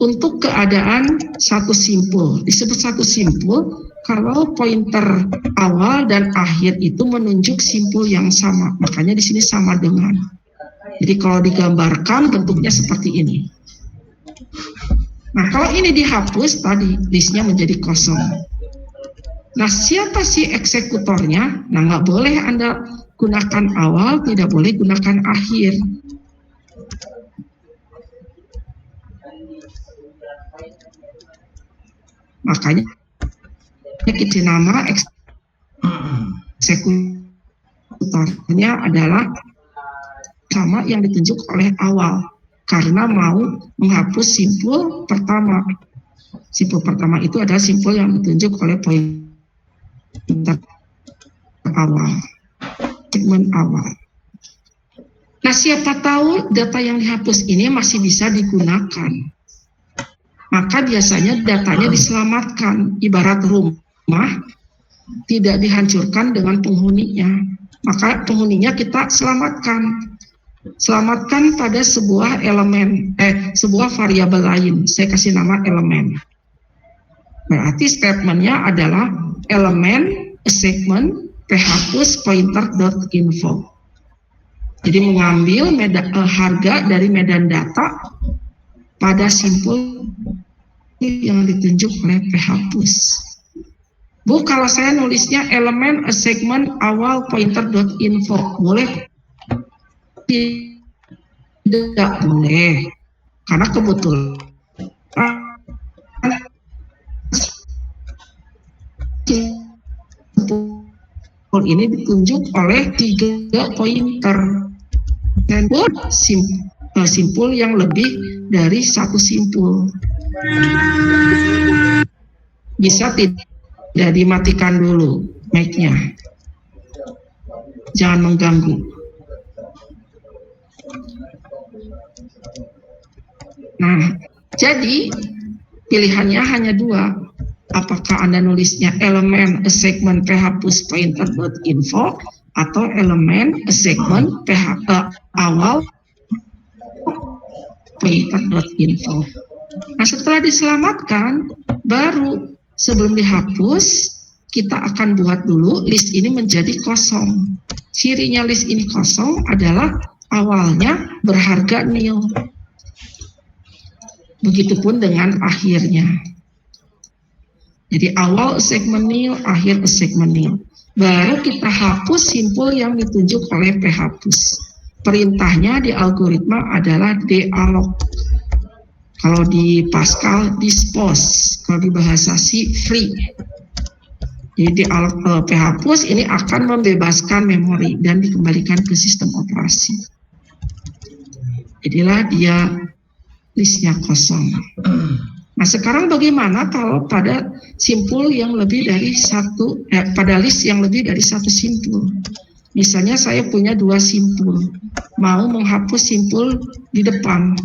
Untuk keadaan satu simpul, disebut satu simpul kalau pointer awal dan akhir itu menunjuk simpul yang sama, makanya di sini sama dengan. Jadi kalau digambarkan bentuknya seperti ini. Nah, kalau ini dihapus tadi listnya menjadi kosong. Nah, siapa sih eksekutornya? Nah, nggak boleh Anda gunakan awal, tidak boleh gunakan akhir. Makanya kita nama eksekutornya adalah sama yang ditunjuk oleh awal karena mau menghapus simpul pertama. Simpul pertama itu adalah simpul yang ditunjuk oleh pointer awal, segmen awal. Nah, siapa tahu data yang dihapus ini masih bisa digunakan. Maka biasanya datanya diselamatkan, ibarat rumah tidak dihancurkan dengan penghuninya, maka penghuninya kita selamatkan pada sebuah elemen, sebuah variabel lain. Saya kasih nama elemen. Berarti statementnya adalah elemen segment phapus pointer.info. Jadi mengambil harga dari medan data pada simpul yang ditunjuk oleh phapus. Bu, kalau saya nulisnya elemen segment awal pointer.info, boleh? Tidak boleh, karena kebetulan simpul ini ditunjuk oleh 3 pointer dan simpul yang lebih dari satu simpul. Bisa tidak dimatikan dulu mic-nya, jangan mengganggu. Nah, jadi pilihannya hanya 2. Apakah Anda nulisnya elemen segment phapus pointer.info atau elemen segment awal pointer.info. Nah, setelah diselamatkan, baru sebelum dihapus, kita akan buat dulu list ini menjadi kosong. Cirinya list ini kosong adalah awalnya berharga nil. Begitupun dengan akhirnya. Jadi awal segmen nil, akhir segmen nil. Baru kita hapus simpul yang ditunjuk oleh phapus. Perintahnya di algoritma adalah deallocate. Kalau di Pascal dispose, kalau di bahasa C free. Jadi phpus ini akan membebaskan memori dan dikembalikan ke sistem operasi. Jadilah dia listnya kosong. Nah sekarang bagaimana kalau pada simpul yang lebih dari satu, pada list yang lebih dari satu simpul? Misalnya saya punya 2 simpul, mau menghapus simpul di depan,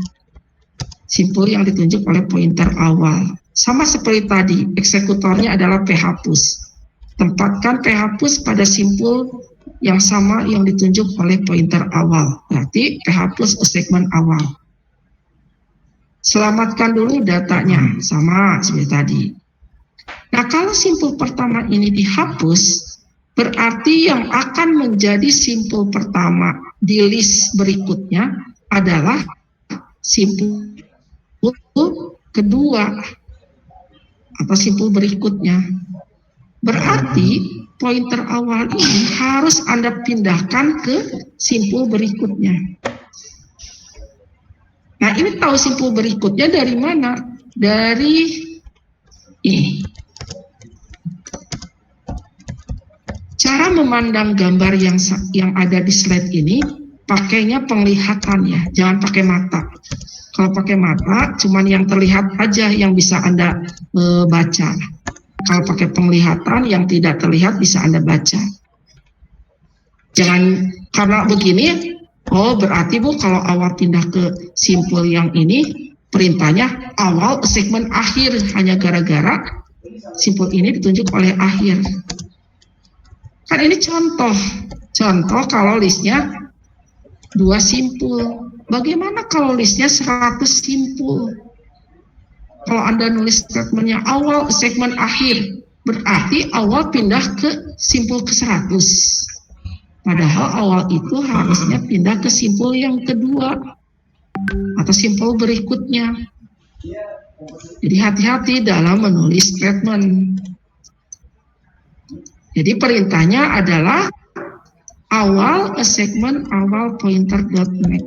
simpul yang ditunjuk oleh pointer awal. Sama seperti tadi, eksekutornya adalah phpus. Tempatkan phpus pada simpul yang sama yang ditunjuk oleh pointer awal. Berarti phpus segmen awal. Selamatkan dulu datanya, sama seperti tadi. Nah, kalau simpul pertama ini dihapus, berarti yang akan menjadi simpul pertama di list berikutnya adalah simpul kedua atau simpul berikutnya. Berarti pointer awal ini harus Anda pindahkan ke simpul berikutnya. Nah, ini tahu simpul berikutnya dari mana? Dari ini. Cara memandang gambar yang ada di slide ini, pakainya penglihatan ya, jangan pakai mata. Kalau pakai mata, cuman yang terlihat aja yang bisa Anda baca. Kalau pakai penglihatan, yang tidak terlihat bisa Anda baca. Jangan, karena begini, oh berarti Bu, kalau awal pindah ke simpul yang ini, perintahnya awal segmen akhir, hanya gara-gara simpul ini ditunjuk oleh akhir. Kan ini contoh kalau listnya 2 simpul. Bagaimana kalau listnya 100 simpul? Kalau Anda nulis statementnya awal segmen akhir, berarti awal pindah ke simpul ke 100. Padahal awal itu harusnya pindah ke simpul yang kedua atau simpul berikutnya. Jadi hati-hati dalam menulis statement. Jadi perintahnya adalah awal segmen awal pointer dot make.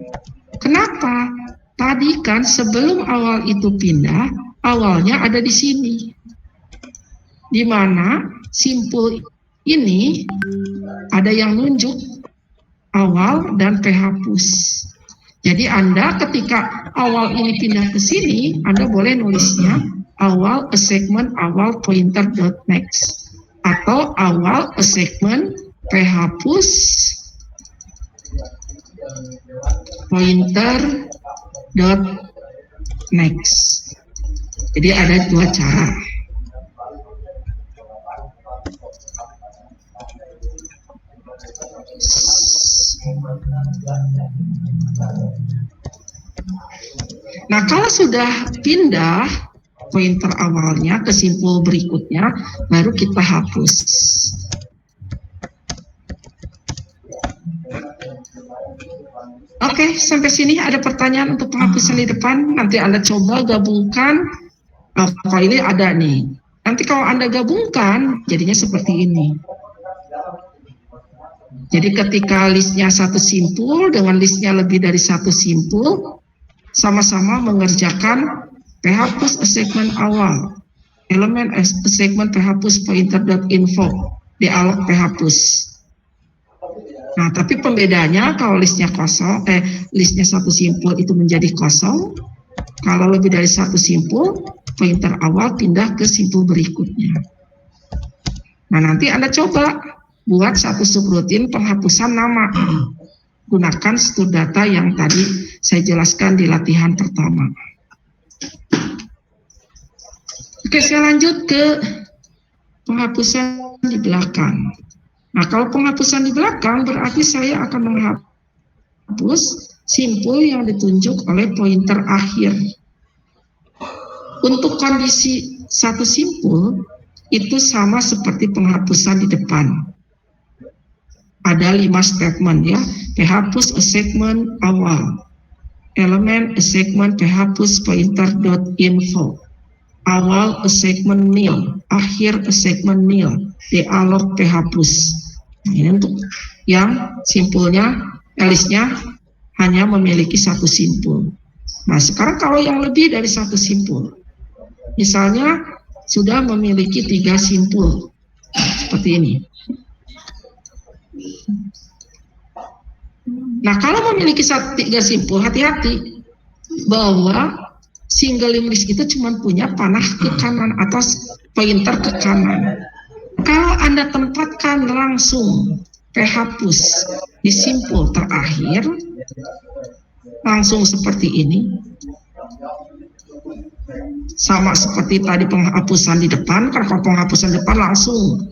Kenapa? Tadi kan sebelum awal itu pindah, awalnya ada di sini. Di mana simpul ini ada yang nunjuk awal dan phpus. Jadi Anda ketika awal ini pindah ke sini, Anda boleh nulisnya awal segmen awal pointer dot next atau awal segmen phpus pointer dot next. Jadi ada 2 cara. Nah, kalau sudah pindah pointer awalnya ke simpul berikutnya, baru kita hapus. Oke, sampai sini ada pertanyaan untuk penghapusan di depan. Nanti Anda coba gabungkan. Kalau ini ada nih. Nanti kalau Anda gabungkan, jadinya seperti ini. Jadi ketika listnya 1 simpul dengan listnya lebih dari 1 simpul, sama-sama mengerjakan phpus segmen awal, elemen segmen phpus pointer.info, dialog phpus. Nah, tapi pembedanya kalau listnya kosong, listnya 1 simpul itu menjadi kosong. Kalau lebih dari 1 simpul, pointer awal pindah ke simpul berikutnya. Nah, nanti Anda coba buat 1 subrutin penghapusan nama. Gunakan struktur data yang tadi saya jelaskan di latihan pertama. Oke, saya lanjut ke penghapusan di belakang. Nah, kalau penghapusan di belakang berarti saya akan menghapus simpul yang ditunjuk oleh pointer akhir. Untuk kondisi 1 simpul itu sama seperti penghapusan di depan. Ada 5 statement ya, phpus segmen awal, elemen segmen phpus pointer.info, awal segmen nil, akhir segmen nil, dialog phpus. Nah, ini untuk yang simpulnya, listnya hanya memiliki 1 simpul. Nah, sekarang kalau yang lebih dari satu simpul, misalnya sudah memiliki 3 simpul, seperti ini. Nah, kalau memiliki 3 simpul, hati-hati bahwa single link list itu cuma punya panah ke kanan atau pointer ke kanan. Kalau Anda tempatkan langsung phapus di simpul terakhir, langsung seperti ini, sama seperti tadi penghapusan di depan. Kan kalau penghapusan depan langsung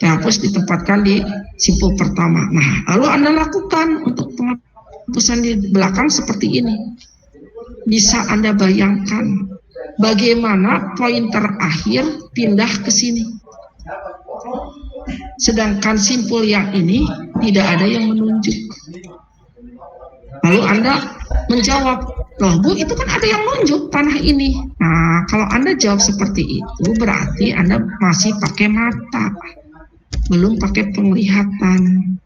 phapus ditempatkan di simpul pertama. Nah, lalu Anda lakukan untuk penghapusan di belakang seperti ini. Bisa Anda bayangkan bagaimana pointer akhir pindah ke sini, sedangkan simpul yang ini tidak ada yang menunjuk. Lalu Anda menjawab, loh Bu, itu kan ada yang menunjuk panah ini. Nah, kalau Anda jawab seperti itu, berarti Anda masih pakai mata, belum pakai penglihatan.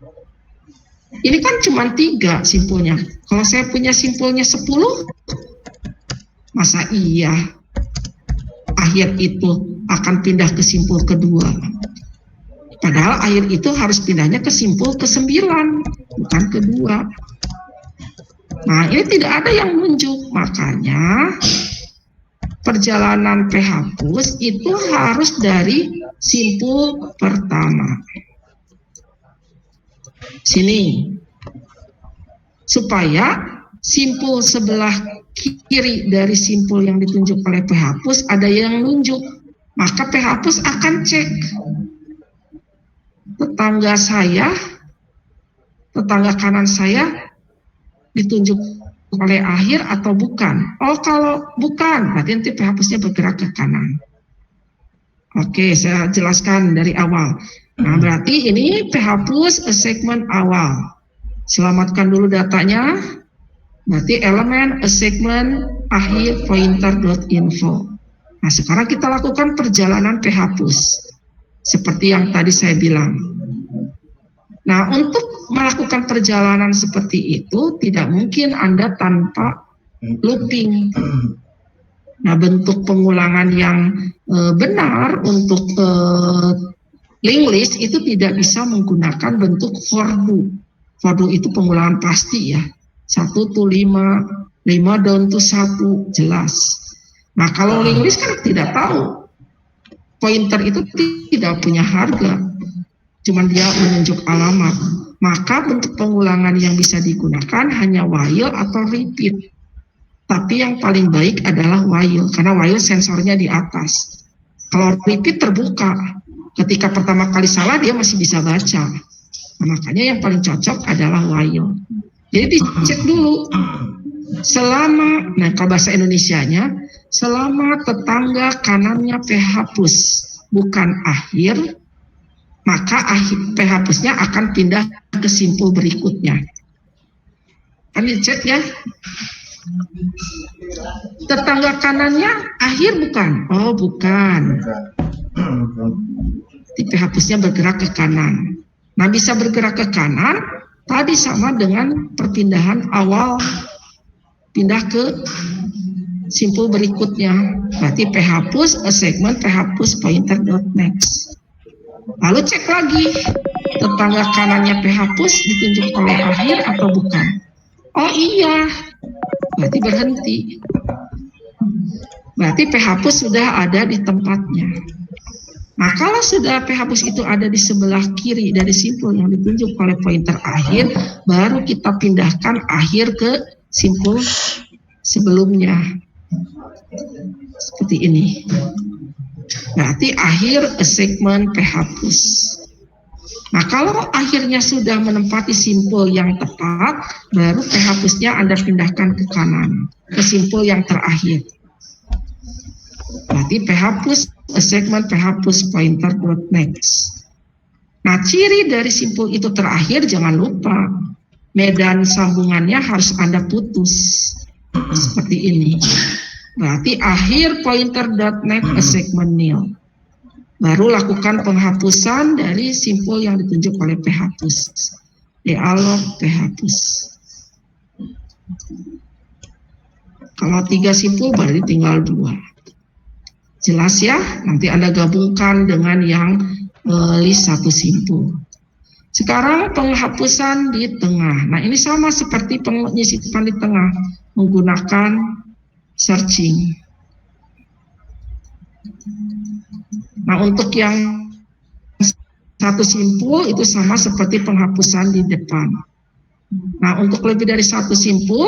Ini kan cuma 3 simpulnya. Kalau saya punya simpulnya 10, masa iya akhir itu akan pindah ke simpul kedua? Padahal akhir itu harus pindahnya ke simpul ke-9, bukan kedua. Nah, ini tidak ada yang menunjuk. Makanya perjalanan phapus itu harus dari simpul pertama. Sini. Supaya simpul sebelah kiri dari simpul yang ditunjuk oleh phapus ada yang nunjuk, maka phapus akan cek tetangga kanan saya ditunjuk oleh akhir atau bukan. Oh, kalau bukan, berarti nanti phapusnya bergerak ke kanan. Oke, saya jelaskan dari awal. Nah, berarti ini phapus segmen awal. Selamatkan dulu datanya. Berarti elemen segmen akhir pointer.info. Nah, sekarang kita lakukan perjalanan phapus seperti yang tadi saya bilang. Nah, untuk melakukan perjalanan seperti itu tidak mungkin Anda tanpa looping. Nah, bentuk pengulangan yang benar untuk link list itu tidak bisa menggunakan bentuk for do. For do itu pengulangan pasti ya. 1 to 5 down to 1, jelas. Nah, kalau link list kan tidak tahu. Pointer itu tidak punya harga. Cuman dia menunjuk alamat. Maka bentuk pengulangan yang bisa digunakan hanya while atau repeat. Tapi yang paling baik adalah while, karena while sensornya di atas. Kalau repeat terbuka, ketika pertama kali salah dia masih bisa baca. Nah, makanya yang paling cocok adalah while. Jadi dicek dulu. Selama, nah kalau bahasa Indonesianya, selama tetangga kanannya phapus bukan akhir, maka phapusnya akan pindah ke simpul berikutnya. Kan dicek ya. Tetangga kanannya akhir bukan? Oh, bukan. phapusnya bergerak ke kanan. Nah, bisa bergerak ke kanan tadi sama dengan perpindahan awal pindah ke simpul berikutnya. Berarti phapus segment phapus pointer.next. Lalu cek lagi, tetangga kanannya phapus ditunjuk oleh akhir atau bukan? Oh iya, berarti berhenti. Berarti phapus sudah ada di tempatnya. Nah, kalau sudah phapus itu ada di sebelah kiri dari simpul yang ditunjuk oleh pointer akhir, baru kita pindahkan akhir ke simpul sebelumnya. Seperti ini. Berarti akhir segmen phapus. Nah, kalau akhirnya sudah menempati simpul yang tepat, baru phapusnya Anda pindahkan ke kanan, ke simpul yang terakhir. Berarti phapus segmen phapus pointer.next. Nah, ciri dari simpul itu terakhir jangan lupa, medan sambungannya harus Anda putus. Seperti ini. Berarti akhir pointer.next segmen nil. Baru lakukan penghapusan dari simpul yang ditunjuk oleh phapus. Dialog phapus. Kalau 3 simpul berarti tinggal 2. Jelas ya? Nanti Anda gabungkan dengan yang list 1 simpul. Sekarang penghapusan di tengah. Nah, ini sama seperti penyisipan di tengah menggunakan searching. Nah, untuk yang 1 simpul itu sama seperti penghapusan di depan. Nah, untuk lebih dari 1 simpul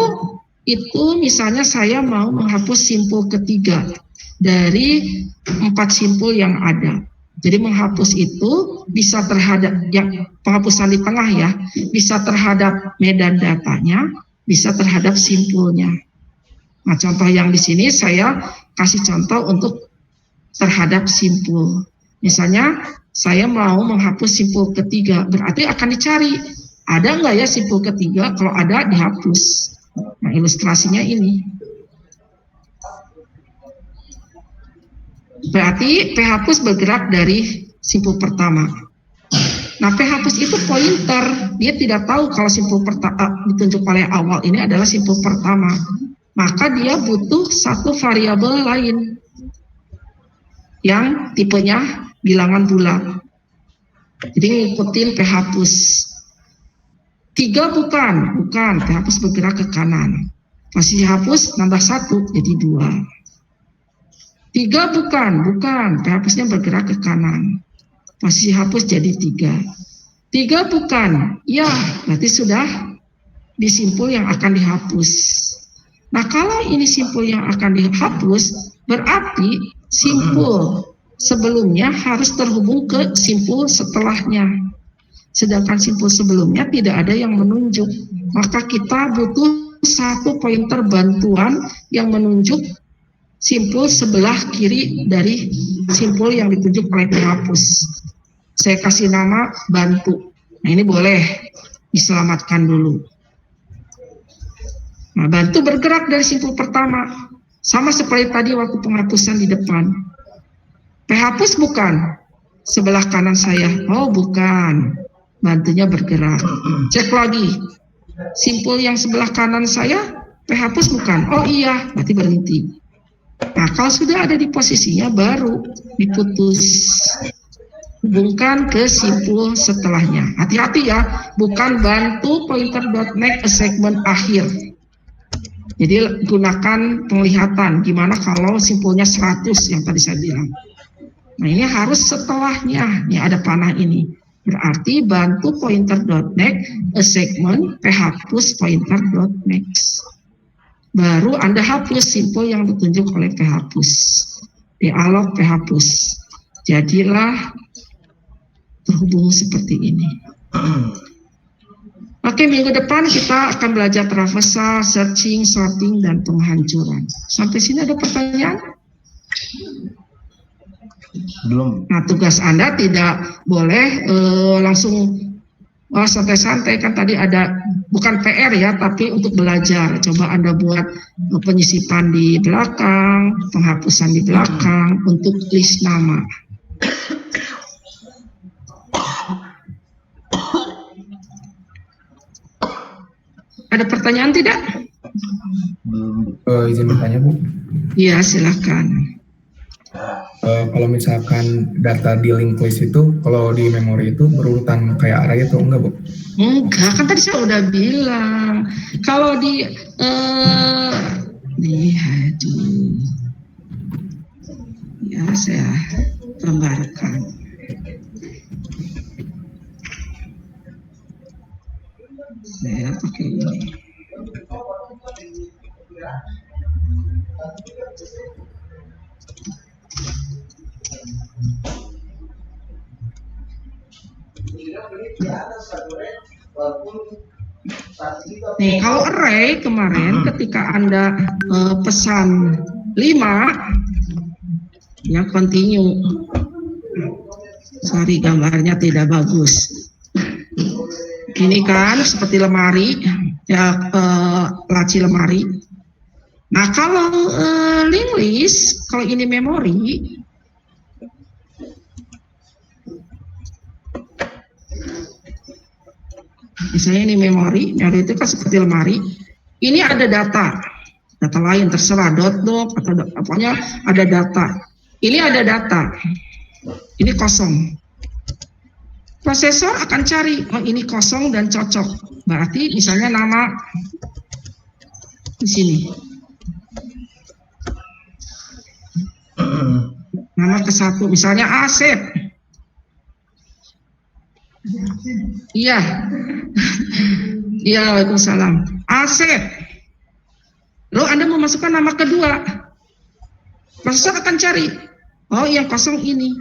itu misalnya saya mau menghapus simpul ketiga dari 4 simpul yang ada. Jadi menghapus itu bisa terhadap yang penghapusan di tengah ya, bisa terhadap medan datanya, bisa terhadap simpulnya. Nah, contoh yang di sini saya kasih contoh untuk terhadap simpul. Misalnya saya mau menghapus simpul ketiga, berarti akan dicari ada nggak ya simpul ketiga, kalau ada dihapus. Nah, ilustrasinya ini. Berarti phapus bergerak dari simpul pertama. Nah, phapus itu pointer, dia tidak tahu kalau simpul pertama ditunjuk oleh awal ini adalah simpul pertama. Maka dia butuh satu variabel lain yang tipenya bilangan bulat. Jadi ngikutin phapus. 3 bukan, phapus bergerak ke kanan. Posisi hapus nambah 1 jadi 2. 3 bukan, phapusnya bergerak ke kanan. Posisi hapus jadi 3. 3 bukan, ya berarti sudah di simpul yang akan dihapus. Nah, kalau ini simpul yang akan dihapus, berarti simpul sebelumnya harus terhubung ke simpul setelahnya. Sedangkan simpul sebelumnya tidak ada yang menunjuk. Maka kita butuh satu pointer bantuan yang menunjuk simpul sebelah kiri dari simpul yang ditunjuk oleh penghapus. Saya kasih nama bantu. Nah, ini boleh diselamatkan dulu. Nah, bantu bergerak dari simpul pertama. Sama seperti tadi waktu penghapusan di depan. Phapus bukan. Sebelah kanan saya. Oh, bukan. Bantunya bergerak. Cek lagi. Simpul yang sebelah kanan saya, phapus bukan. Oh iya, berarti berhenti. Nah, kalau sudah ada di posisinya baru diputus. Hubungkan ke simpul setelahnya. Hati-hati ya, bukan bantu pointer.next segmen akhir. Jadi gunakan penglihatan. Gimana kalau simpulnya 100 yang tadi saya bilang. Nah, ini harus setelahnya. Ini ada panah ini. Berarti bantu pointer.next segmen phapus pointer.next. Baru Anda hapus simpul yang ditunjuk oleh phapus. Dialog phapus. Jadilah terhubung seperti ini. Oke, minggu depan kita akan belajar traversal, searching, sorting, dan penghancuran. Sampai sini ada pertanyaan? Belum. Nah, tugas Anda tidak boleh langsung santai-santai, kan tadi ada bukan PR ya, tapi untuk belajar. Coba Anda buat penyisipan di belakang, penghapusan di belakang untuk list nama. Ada pertanyaan tidak? Izin bertanya, Bu. Iya, silakan. Kalau misalkan data di linked list itu, kalau di memori itu berurutan kayak array atau enggak, Bu? Enggak, kan tadi saya udah bilang. Kalau di nih, aduh. Ya, saya gambarkan. Saya pakai ini. Nih, kalau array kemarin ketika Anda pesan 5 ya continue. Sorry, gambarnya tidak bagus. Ini kan seperti lemari ya, laci lemari. Nah, kalau linked list, kalau ini memori, misalnya ini memori itu kan seperti lemari. Ini ada data. data lain terserah .doc atau pokoknya ada data. Ini ada data, ini kosong. Prosesor akan cari, oh ini kosong dan cocok. Berarti misalnya nama di sini. Nama ke-1, misalnya Asep. Iya. Iya, waalaikumsalam. Asep. Lalu Anda memasukkan nama kedua. Prosesor akan cari. Oh, yang kosong ini.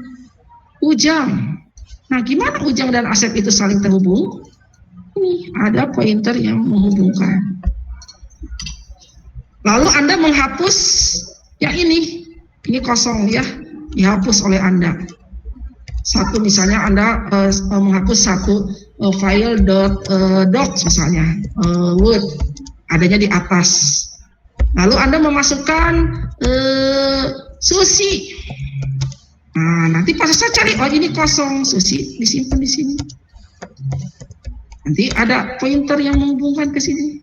Ujang. Nah, gimana Ujang dan Asep itu saling terhubung? Ini ada pointer yang menghubungkan. Lalu Anda menghapus yang ini kosong ya, dihapus oleh Anda. Satu misalnya Anda menghapus satu file .docs misalnya, Word, adanya di atas. Lalu Anda memasukkan Susi. Nah, nanti prosesor cari, oh ini kosong, Susi disimpan di sini. Nanti ada pointer yang menghubungkan ke sini.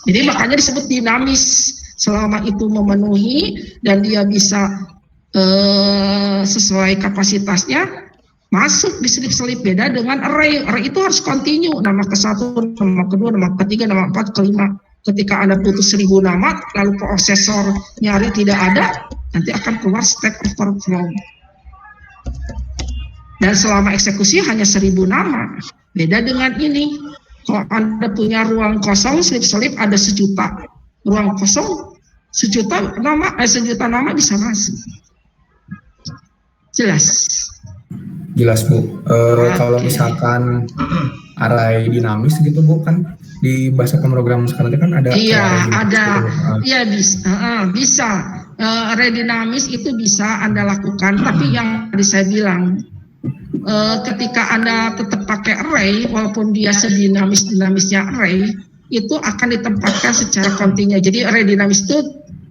Jadi makanya disebut dinamis. Selama itu memenuhi dan dia bisa sesuai kapasitasnya, masuk di selip-selip. Beda dengan array. Array itu harus continue. Nama ke-1, nama ke-2, nama ke-3, nama 4, ke-5. Ketika Anda putus 1000 nama, lalu prosesor nyari tidak ada, nanti akan keluar stack overflow. Dan selama eksekusi hanya 1000 nama. Beda dengan ini. Kalau Anda punya ruang kosong, selip-selip ada 1 juta. Ruang kosong, 1 juta nama bisa masuk. Jelas? Jelas, Bu. Kalau misalkan array dinamis gitu, Bu, kan di bahasa pemrograman sekarang itu kan ada. Iya, ada. Gitu. Iya bisa. Array dinamis itu bisa Anda lakukan, tapi yang tadi saya bilang, ketika Anda tetap pakai array, walaupun dia sedinamis-dinamisnya array, itu akan ditempatkan secara kontinu. Jadi array dinamis itu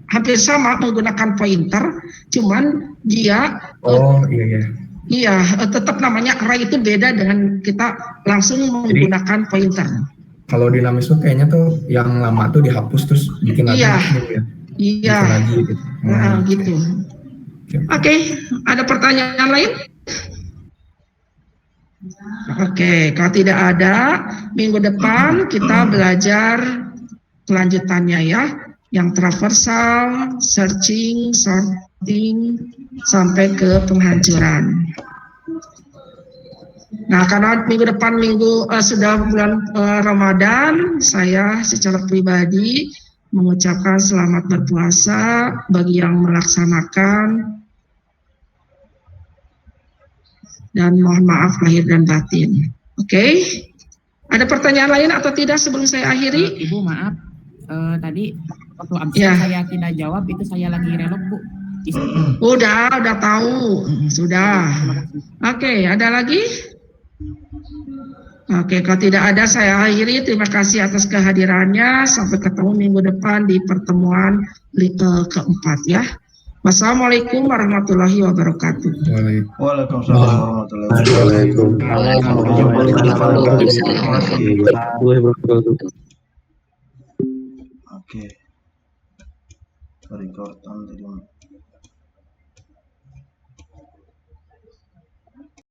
hampir sama menggunakan pointer, cuman dia iya, tetap namanya array itu beda dengan kita langsung menggunakan pointer. Kalau dinamis tuh kayaknya tuh yang lama tuh dihapus terus bikin lagi gitu ya. Iya. Bikin lagi gitu. Gitu. Oke, ada pertanyaan lain? Oke, kalau tidak ada, minggu depan kita belajar kelanjutannya ya, yang traversal, searching, sorting, sampai ke penghancuran. Nah, karena minggu depan sudah bulan Ramadan, saya secara pribadi mengucapkan selamat berpuasa bagi yang melaksanakan. Dan mohon maaf lahir dan batin. Oke, ada pertanyaan lain atau tidak sebelum saya akhiri? Ibu maaf, tadi waktu absen saya tidak jawab, itu saya lagi relok, Bu. Udah tahu, sudah. Oke, ada lagi? Oke, kalau tidak ada saya akhiri. Terima kasih atas kehadirannya. Sampai ketemu minggu depan di pertemuan keempat ya. Wassalamualaikum warahmatullahi wabarakatuh. Waalaikumsalam warahmatullahi wabarakatuh. Oke. Record on tadi.